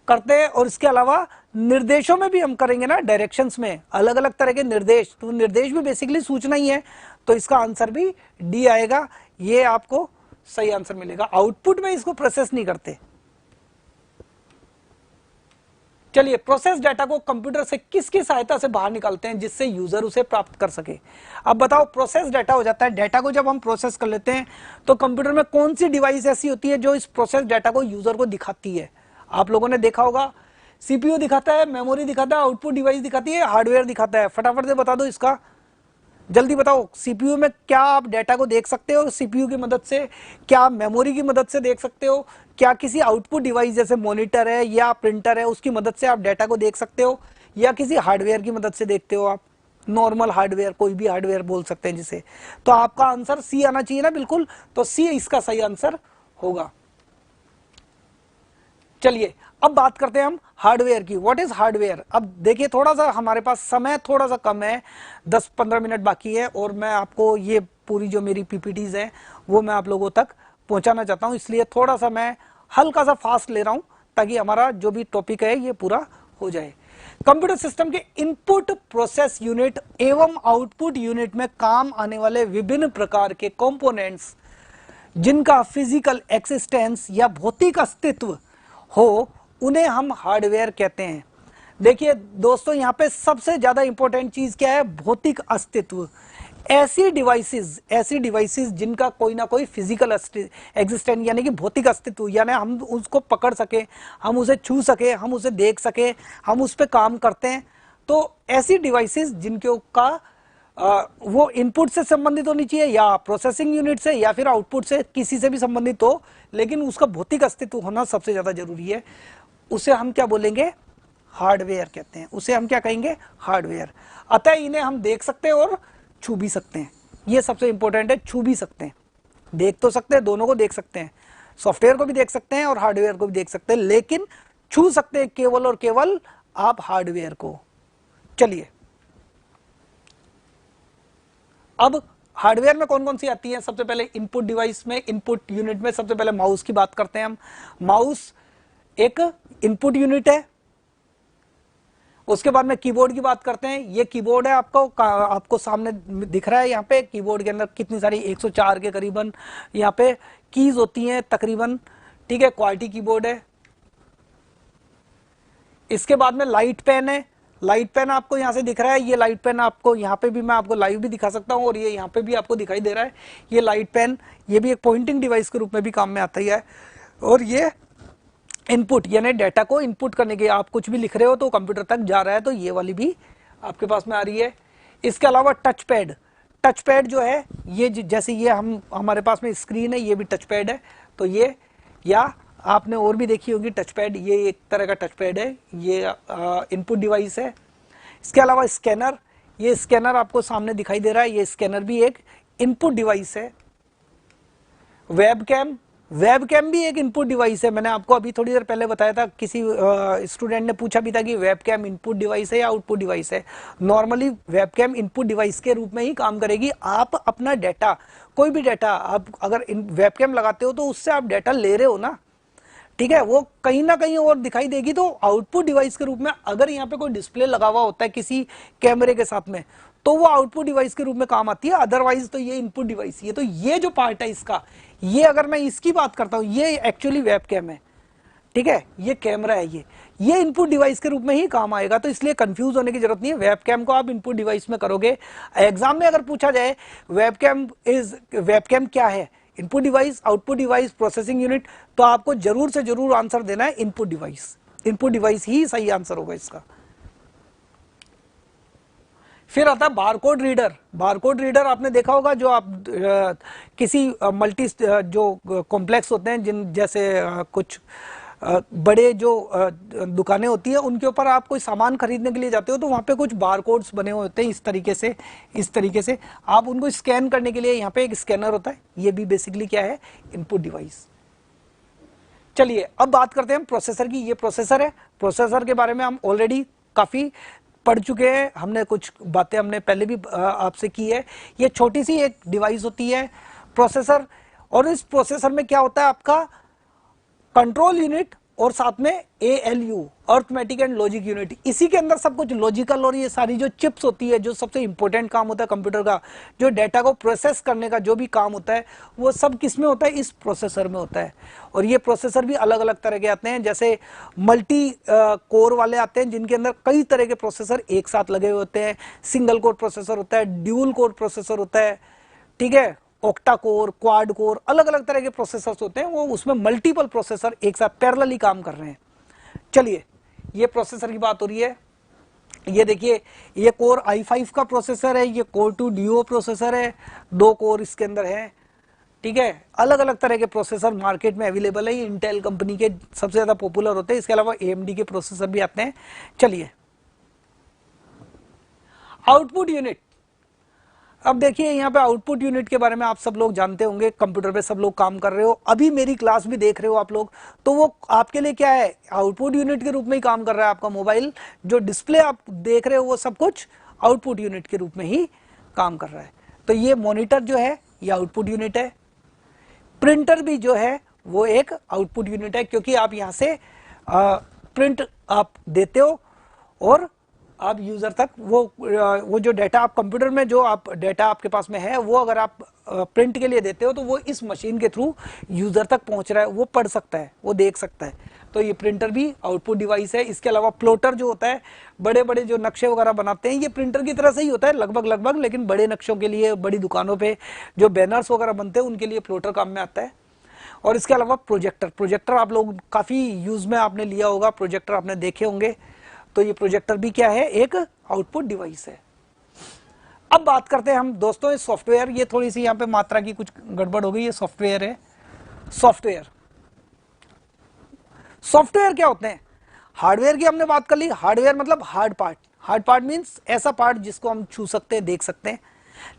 करते हैं, और इसके अलावा निर्देशों में भी हम करेंगे ना, डायरेक्शंस में अलग अलग तरह के निर्देश। तो निर्देश भी बेसिकली सूचना ही है। तो इसका आंसर भी डी आएगा। ये आपको सही आंसर मिलेगा। आउटपुट में इसको प्रोसेस नहीं करते। चलिए, प्रोसेस डाटा को कंप्यूटर से किसकी सहायता से बाहर निकालते हैं जिससे यूजर उसे प्राप्त कर सके। अब बताओ, प्रोसेस डाटा हो जाता है, डाटा को जब हम प्रोसेस कर लेते हैं तो कंप्यूटर में कौन सी डिवाइस ऐसी होती है जो इस प्रोसेस डाटा को यूजर को दिखाती है। आप लोगों ने देखा होगा, सीपीयू दिखाता है, मेमोरी दिखाता है, आउटपुट डिवाइस दिखाती है, हार्डवेयर दिखाता है। फटाफट से बता दो इसका, जल्दी बताओ। सीपीयू में क्या आप डाटा को देख सकते हो सीपीयू की मदद से, क्या मेमोरी की मदद से देख सकते हो, क्या किसी आउटपुट डिवाइस जैसे मॉनिटर है या प्रिंटर है उसकी मदद से आप डाटा को देख सकते हो, या किसी हार्डवेयर की मदद से देखते हो। आप नॉर्मल हार्डवेयर, कोई भी हार्डवेयर बोल सकते हैं जिसे। तो आपका आंसर सी आना चाहिए ना, बिल्कुल। तो सी इसका सही आंसर होगा। चलिए, अब बात करते हैं हम हार्डवेयर की। What is hardware. अब देखिए, थोड़ा सा हमारे पास समय थोड़ा सा कम है, 10-15 मिनट बाकी है, और मैं आपको ये पूरी जो मेरी पीपीटीज है वो मैं आप लोगों तक पहुंचाना चाहता हूं, इसलिए थोड़ा सा मैं हल्का सा फास्ट ले रहा हूं ताकि हमारा जो भी टॉपिक है ये पूरा हो जाए। कंप्यूटर सिस्टम के इनपुट प्रोसेस यूनिट एवं आउटपुट यूनिट में काम आने वाले विभिन्न प्रकार के कंपोनेंट्स जिनका फिजिकल एक्सिस्टेंस या भौतिक अस्तित्व हो, उन्हें हम हार्डवेयर कहते हैं। देखिए दोस्तों, यहां पे सबसे ज्यादा इंपॉर्टेंट चीज क्या है, भौतिक अस्तित्व। ऐसी डिवाइसेस जिनका कोई ना कोई फिजिकल एग्जिस्टेंस यानी कि भौतिक अस्तित्व, यानी हम उसको पकड़ सके, हम उसे छू सके, हम उसे देख सके, हम उस पर काम करते हैं। तो ऐसी डिवाइसेस जिनके का वो इनपुट से संबंधित होनी चाहिए, या प्रोसेसिंग यूनिट से, या फिर आउटपुट से, किसी से भी संबंधित हो, लेकिन उसका भौतिक अस्तित्व होना सबसे ज्यादा जरूरी है। उसे हम क्या बोलेंगे, हार्डवेयर कहते हैं। उसे हम क्या कहेंगे, हार्डवेयर। अतः इन्हें हम देख सकते हैं और छू भी सकते हैं। ये सबसे इंपॉर्टेंट है, छू भी सकते हैं। देख तो सकते हैं, दोनों को देख सकते हैं, सॉफ्टवेयर को भी देख सकते हैं और हार्डवेयर को भी देख सकते हैं, लेकिन छू सकते हैं केवल और केवल आप हार्डवेयर को। चलिए, अब हार्डवेयर में कौन कौन सी आती है। सबसे पहले इनपुट डिवाइस में, इनपुट यूनिट में सबसे पहले माउस की बात करते हैं हम। माउस एक इनपुट यूनिट है। उसके बाद में कीबोर्ड की बात करते हैं। ये कीबोर्ड है, आपको सामने दिख रहा है। यहाँ पे कीबोर्ड के अंदर कितनी सारी 104 के करीबन यहाँ पे कीज होती हैं तकरीबन, ठीक है। क्वालिटी कीबोर्ड है। इसके बाद में लाइट पेन है। लाइट पेन आपको यहां से दिख रहा है। ये लाइट पेन आपको यहाँ पे भी मैं आपको लाइव भी दिखा सकता हूँ, और ये यहाँ पे भी आपको दिखाई दे रहा है। ये लाइट पेन, ये भी एक पॉइंटिंग डिवाइस के रूप में भी काम में आता ही है। और ये इनपुट यानी डाटा को इनपुट करने के, आप कुछ भी लिख रहे हो तो कंप्यूटर तक जा रहा है, तो ये वाली भी आपके पास में आ रही है। इसके अलावा टच पैड, टच पैड जो है ये जैसे ये हमारे पास में स्क्रीन है, ये भी टच पैड है। तो ये, या आपने और भी देखी होगी टच पैड, ये एक तरह का टच पैड है, ये इनपुट डिवाइस है। इसके अलावा स्कैनर, ये स्कैनर आपको सामने दिखाई दे रहा है, ये स्कैनर भी एक इनपुट डिवाइस है। वेबकैम, वेबकैम भी एक इनपुट डिवाइस है। मैंने आपको अभी थोड़ी देर पहले बताया था, किसी स्टूडेंट ने पूछा भी था कि वेबकैम इनपुट डिवाइस है या आउटपुट डिवाइस है। नॉर्मली वेबकैम इनपुट डिवाइस के रूप में ही काम करेगी। आप अपना डाटा, कोई भी डाटा आप अगर वेबकैम लगाते हो तो उससे आप डाटा ले रहे हो ना, ठीक है। वो कहीं ना कहीं और दिखाई देगी, तो आउटपुट डिवाइस के रूप में अगर यहाँ पे कोई डिस्प्ले लगा हुआ होता है किसी कैमरे के साथ में, तो वो आउटपुट डिवाइस के रूप में काम आती है। अदरवाइज तो ये इनपुट डिवाइस है। तो ये जो पार्ट है इसका, ये अगर मैं इसकी बात करता हूं, ये एक्चुअली वेबकैम है, ठीक है। ये कैमरा है, ये इनपुट डिवाइस के रूप में ही काम आएगा। तो इसलिए कंफ्यूज होने की जरूरत नहीं है। वेबकैम को आप इनपुट डिवाइस में करोगे। एग्जाम में अगर पूछा जाए वेबकैम क्या है, input device, output device, processing unit, तो आपको जरूर से जरूर आंसर देना है इनपुट डिवाइस। इनपुट डिवाइस ही सही आंसर होगा इसका। फिर आता है बारकोड रीडर। बारकोड रीडर आपने देखा होगा, जो आप किसी मल्टी जो कॉम्प्लेक्स होते हैं, जिन जैसे कुछ बड़े जो दुकानें होती है, उनके ऊपर आप कोई सामान खरीदने के लिए जाते हो तो वहां पे कुछ बारकोड्स बने हुए होते हैं इस तरीके से आप उनको स्कैन करने के लिए यहाँ पे एक स्कैनर होता है। ये भी बेसिकली क्या है, इनपुट डिवाइस। चलिए, अब बात करते हैं प्रोसेसर की। ये प्रोसेसर है। प्रोसेसर के बारे में हम ऑलरेडी काफी पढ़ चुके हैं, हमने कुछ बातें हमने पहले भी आपसे की है। ये छोटी सी एक डिवाइस होती है प्रोसेसर, और इस प्रोसेसर में क्या होता है, आपका कंट्रोल यूनिट और साथ में ALU arithmetic and logic unit, इसी के अंदर सब कुछ लॉजिकल और ये सारी जो चिप्स होती है, जो सबसे इंपॉर्टेंट काम होता है कंप्यूटर का, जो डेटा को प्रोसेस करने का जो भी काम होता है वो सब किस में होता है, इस प्रोसेसर में होता है। और ये प्रोसेसर भी अलग अलग तरह के आते हैं, जैसे मल्टी कोर वाले आते हैं जिनके अंदर कई तरह के प्रोसेसर एक साथ लगे हुए होते हैं, सिंगल कोर प्रोसेसर होता है, ड्यूल कोर प्रोसेसर होता है, ठीक है, ऑक्टा कोर, क्वाड कोर, अलग अलग तरह के प्रोसेसर्स होते हैं, वो उसमें मल्टीपल प्रोसेसर एक साथ पैरेलली काम कर रहे हैं। चलिए, ये प्रोसेसर की बात हो रही है। ये देखिए, ये कोर i5 का प्रोसेसर है, ये कोर 2 Duo प्रोसेसर है, 2 कोर इसके अंदर है, ठीक है। अलग अलग तरह के प्रोसेसर मार्केट में अवेलेबल है, ये इंटेल कंपनी के सबसे ज्यादा पॉपुलर होते हैं, इसके अलावा AMD के प्रोसेसर भी आते हैं। चलिए, आउटपुट यूनिट। अब देखिए, यहाँ पे आउटपुट यूनिट के बारे में आप सब लोग जानते होंगे, कंप्यूटर पे सब लोग काम कर रहे हो, अभी मेरी क्लास भी देख रहे हो आप लोग, तो वो आपके लिए क्या है, आउटपुट यूनिट के रूप में ही काम कर रहा है। आपका मोबाइल जो डिस्प्ले आप देख रहे हो वो सब कुछ आउटपुट यूनिट के रूप में ही काम कर रहा है। तो ये मॉनिटर जो है ये आउटपुट यूनिट है, प्रिंटर भी जो है वो एक आउटपुट यूनिट है, क्योंकि आप यहाँ से प्रिंट आप देते हो और आप यूजर तक वो जो डेटा आप कंप्यूटर में जो आप डेटा आपके पास में है वो अगर आप प्रिंट के लिए देते हो तो वो इस मशीन के थ्रू यूजर तक पहुंच रहा है, वो पढ़ सकता है, वो देख सकता है। तो ये प्रिंटर भी आउटपुट डिवाइस है। इसके अलावा प्लॉटर जो होता है, बड़े बड़े जो नक्शे वगैरह बनाते हैं, ये प्रिंटर की तरह से ही होता है लगभग, लेकिन बड़े नक्शों के लिए, बड़ी दुकानों पे जो बैनर्स वगैरह बनते हैं उनके लिए प्लॉटर काम में आता है। और इसके अलावा प्रोजेक्टर आप लोग काफी यूज में आपने लिया होगा, प्रोजेक्टर आपने देखे होंगे। तो ये प्रोजेक्टर भी क्या है, एक आउटपुट डिवाइस है। अब बात करते हैं हम दोस्तों इस सॉफ्टवेयर, ये थोड़ी सी यहाँ पे मात्रा की कुछ गड़बड़ हो गई, ये सॉफ्टवेयर है। सॉफ्टवेयर क्या होते हैं? हार्डवेयर की हमने बात कर ली, हार्डवेयर मतलब हार्ड पार्ट मींस ऐसा पार्ट जिसको हम छू सकते हैं, देख सकते हैं।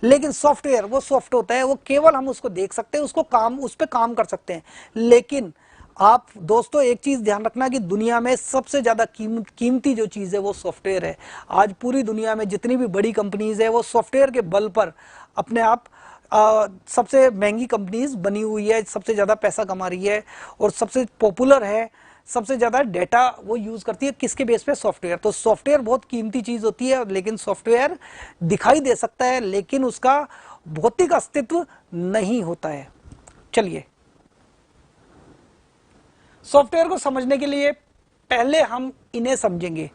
लेकिन सॉफ्टवेयर वो सॉफ्ट होता है, वो केवल हम उसको देख सकते हैं, उसको उस पर काम कर सकते हैं। लेकिन आप दोस्तों एक चीज ध्यान रखना कि दुनिया में सबसे ज्यादा कीमती जो चीज है वो सॉफ्टवेयर है। आज पूरी दुनिया में जितनी भी बड़ी कंपनीज है वो सॉफ्टवेयर के बल पर अपने आप सबसे महंगी कंपनीज बनी हुई है, सबसे ज्यादा पैसा कमा रही है और सबसे पॉपुलर है, सबसे ज्यादा डेटा वो यूज करती है किसके बेस पे, सॉफ्टवेयर। तो सॉफ्टवेयर बहुत कीमती चीज होती है, लेकिन सॉफ्टवेयर दिखाई दे सकता है लेकिन उसका भौतिक अस्तित्व नहीं होता है। चलिए, सॉफ्टवेयर को समझने के लिए पहले हम इन्हें समझेंगे,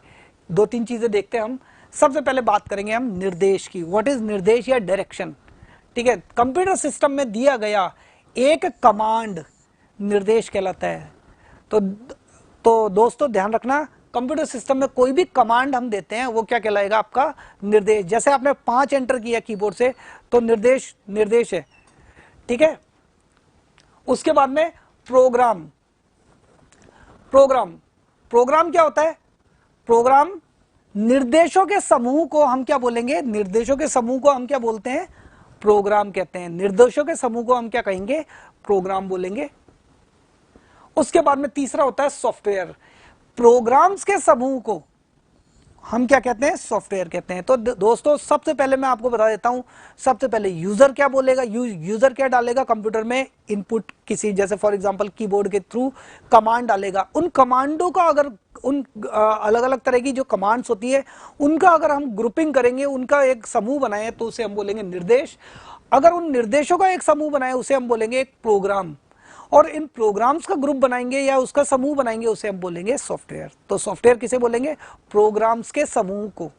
2-3 चीजें देखते हैं हम। सबसे पहले बात करेंगे हम निर्देश की। व्हाट इज निर्देश या डायरेक्शन, ठीक है। कंप्यूटर सिस्टम में दिया गया एक कमांड निर्देश कहलाता है। तो दोस्तों ध्यान रखना, कंप्यूटर सिस्टम में कोई भी कमांड हम देते हैं वो क्या कहलाएगा, आपका निर्देश। जैसे आपने 5 एंटर किया कीबोर्ड से तो निर्देश है, ठीक है। उसके बाद में प्रोग्राम क्या होता है? प्रोग्राम निर्देशों के समूह को हम क्या बोलेंगे, निर्देशों के समूह को हम क्या बोलते हैं, प्रोग्राम कहते हैं। निर्देशों के समूह को हम क्या कहेंगे, प्रोग्राम बोलेंगे। उसके बाद में तीसरा होता है सॉफ्टवेयर। प्रोग्राम्स के समूह को हम क्या कहते हैं, सॉफ्टवेयर कहते हैं। तो दोस्तों सबसे पहले मैं आपको बता देता हूं, सबसे पहले यूजर क्या बोलेगा, यूजर क्या डालेगा कंप्यूटर में, इनपुट किसी, जैसे फॉर एग्जांपल कीबोर्ड के थ्रू कमांड डालेगा। उन कमांडों का अगर उन अलग अलग तरह की जो कमांड्स होती है उनका अगर हम ग्रुपिंग करेंगे, उनका एक समूह बनाए तो उसे हम बोलेंगे निर्देश। अगर उन निर्देशों का एक समूह बनाए उसे हम बोलेंगे एक प्रोग्राम। और इन प्रोग्राम्स का ग्रुप बनाएंगे या उसका समूह बनाएंगे उसे हम बोलेंगे सॉफ्टवेयर। तो सॉफ्टवेयर किसे बोलेंगे, प्रोग्राम्स के समूह को।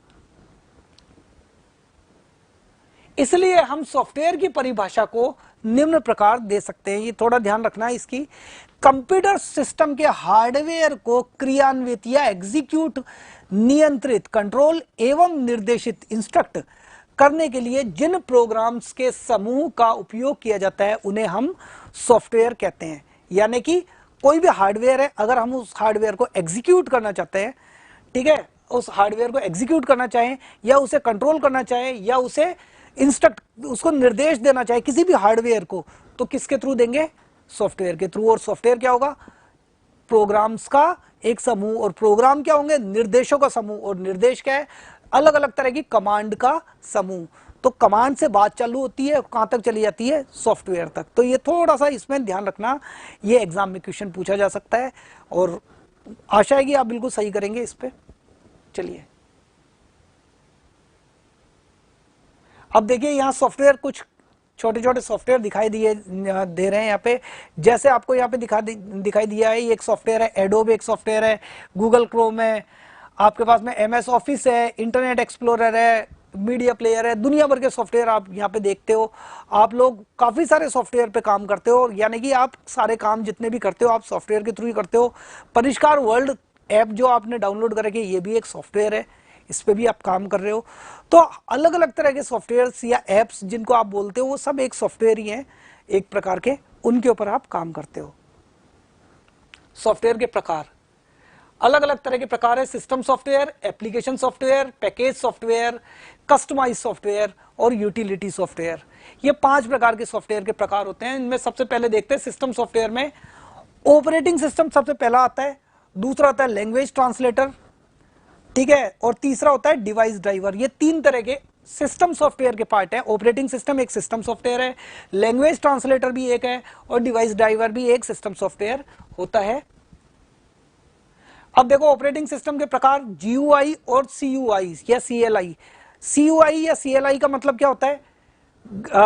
इसलिए हम सॉफ्टवेयर की परिभाषा को निम्न प्रकार दे सकते हैं, ये थोड़ा ध्यान रखना है इसकी। कंप्यूटर सिस्टम के हार्डवेयर को क्रियान्वित या एग्जीक्यूट, नियंत्रित, कंट्रोल एवं निर्देशित, इंस्ट्रक्ट करने के लिए जिन प्रोग्राम्स के समूह का उपयोग किया जाता है उन्हें हम सॉफ्टवेयर कहते हैं। यानी कि कोई भी हार्डवेयर है, अगर हम उस हार्डवेयर को एग्जीक्यूट करना चाहते हैं, ठीक है, उस हार्डवेयर को एग्जीक्यूट करना चाहें या उसे कंट्रोल करना चाहें या उसे इंस्ट्रक्ट, उसको निर्देश देना चाहे किसी भी हार्डवेयर को, तो किसके थ्रू देंगे, सॉफ्टवेयर के थ्रू। और सॉफ्टवेयर क्या होगा, प्रोग्राम्स का एक समूह। और प्रोग्राम क्या होंगे, निर्देशों का समूह। और निर्देश क्या है, अलग अलग तरह की कमांड का समूह। तो कमांड से बात चालू होती है, कहां तक चली जाती है, सॉफ्टवेयर तक। तो ये थोड़ा सा इसमें ध्यान रखना, ये एग्जाम में क्वेश्चन पूछा जा सकता है। और आशा है कि आप बिल्कुल सही करेंगे इस पे। चलिए अब देखिए यहाँ सॉफ्टवेयर, कुछ छोटे छोटे सॉफ्टवेयर दिखाई दे रहे हैं यहाँ पे। जैसे आपको यहाँ पे दिखाई दिया है, ये एक सॉफ्टवेयर है, एडोब एक सॉफ्टवेयर है, गूगल क्रोम है, आपके पास में एमएस ऑफिस है, इंटरनेट एक्सप्लोरर है, मीडिया प्लेयर है, दुनिया भर के सॉफ्टवेयर आप यहाँ पे देखते हो। आप लोग काफी सारे सॉफ्टवेयर पे काम करते हो, यानी कि आप सारे काम जितने भी करते हो आप सॉफ्टवेयर के थ्रू ही करते हो। परिष्कार वर्ल्ड ऐप जो आपने डाउनलोड कर रखी है, ये भी एक सॉफ्टवेयर है, इस पे भी आप काम कर रहे हो। तो अलग अलग तरह के सॉफ्टवेयर्स या एप्स जिनको आप बोलते हो, वो सब एक सॉफ्टवेयर ही हैं एक प्रकार के, उनके ऊपर आप काम करते हो। सॉफ्टवेयर के प्रकार अलग अलग तरह के प्रकार है, system software, application software, package software, customize software और यूटिलिटी सॉफ्टवेयर। ये 5 प्रकार के सॉफ्टवेयर के प्रकार होते हैं। इनमें सबसे पहले देखते हैं सिस्टम सॉफ्टवेयर में ऑपरेटिंग सिस्टम सबसे पहला आता है, दूसरा आता है लैंग्वेज ट्रांसलेटर, ठीक है, और तीसरा होता है डिवाइस ड्राइवर। ये 3 तरह के सिस्टम सॉफ्टवेयर के पार्ट है। ऑपरेटिंग सिस्टम एक सिस्टम सॉफ्टवेयर है, लैंग्वेज ट्रांसलेटर भी एक है, और डिवाइस ड्राइवर भी एक सिस्टम सॉफ्टवेयर होता है। अब देखो ऑपरेटिंग सिस्टम के प्रकार, GUI और CUI या CLI। CUI या CLI का मतलब क्या होता है?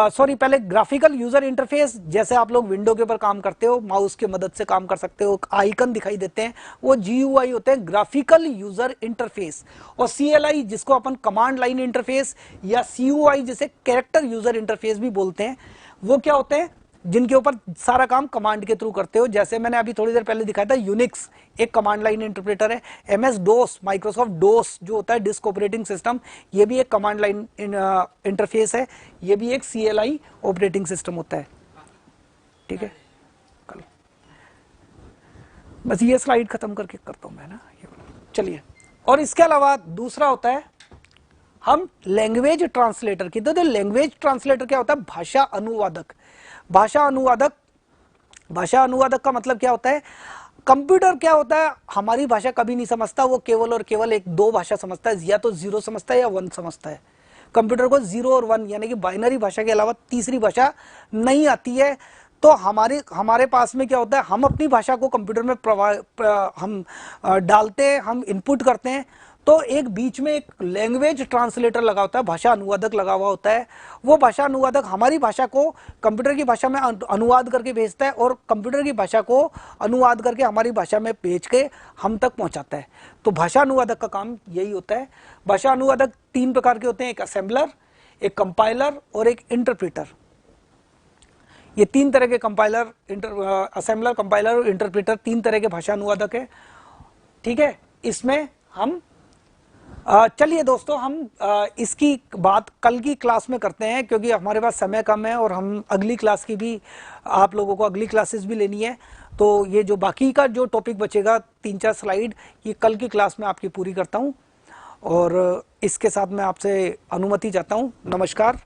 सॉरी, पहले ग्राफिकल यूजर इंटरफेस, जैसे आप लोग विंडो के ऊपर काम करते हो, माउस की मदद से काम कर सकते हो, आइकन दिखाई देते हैं, वो GUI होते हैं, ग्राफिकल यूजर इंटरफेस। और CLI जिसको अपन कमांड लाइन इंटरफेस या CUI जिसे कैरेक्टर यूजर इंटरफेस भी बोलते हैं, वो क्या होते हैं? जिनके ऊपर सारा काम कमांड के थ्रू करते हो। जैसे मैंने अभी थोड़ी देर पहले दिखाया था, यूनिक्स एक कमांड लाइन इंटरप्रेटर है, MS DOS, माइक्रोसॉफ्ट डोस जो होता है डिस्क ऑपरेटिंग सिस्टम, ये भी एक कमांड लाइन इंटरफेस है, ये भी एक CLI ऑपरेटिंग सिस्टम होता है। ठीक है, बस ये स्लाइड खत्म करके करता हूं मैं ना, चलिए। और इसके अलावा दूसरा होता है हम लैंग्वेज ट्रांसलेटर की। तो लैंग्वेज ट्रांसलेटर क्या होता है? भाषा अनुवादक। भाषा अनुवादक का मतलब क्या होता है? कंप्यूटर क्या होता है, हमारी भाषा कभी नहीं समझता, वो केवल और केवल एक 2 भाषा समझता है, या तो 0 समझता है या 1 समझता है। कंप्यूटर को 0 और 1 यानी कि बाइनरी भाषा के अलावा तीसरी भाषा नहीं आती है। तो हमारे पास में क्या होता है, हम अपनी भाषा को कंप्यूटर में हम डालते हैं, हम इनपुट करते हैं, तो एक बीच में एक लैंग्वेज ट्रांसलेटर लगा होता है, भाषा अनुवादक लगा हुआ होता है। वो भाषा अनुवादक हमारी भाषा को कंप्यूटर की भाषा में अनुवाद करके भेजता है, और कंप्यूटर की भाषा को अनुवाद करके हमारी भाषा में भेज के हम तक पहुंचाता है। तो भाषा अनुवादक का काम यही होता है। भाषा अनुवादक 3 प्रकार के होते हैं, एक असेंबलर, एक कंपाइलर और एक इंटरप्रेटर। ये 3 तरह के असेंबलर, कंपाइलर और इंटरप्रेटर 3 तरह के भाषा अनुवादक है। ठीक है, इसमें हम चलिए दोस्तों, हम इसकी बात कल की क्लास में करते हैं, क्योंकि हमारे पास समय कम है और हम अगली क्लास की भी, आप लोगों को अगली क्लासेस भी लेनी है। तो ये जो बाकी का जो टॉपिक बचेगा 3-4 स्लाइड, ये कल की क्लास में आपकी पूरी करता हूँ, और इसके साथ मैं आपसे अनुमति चाहता हूँ। नमस्कार।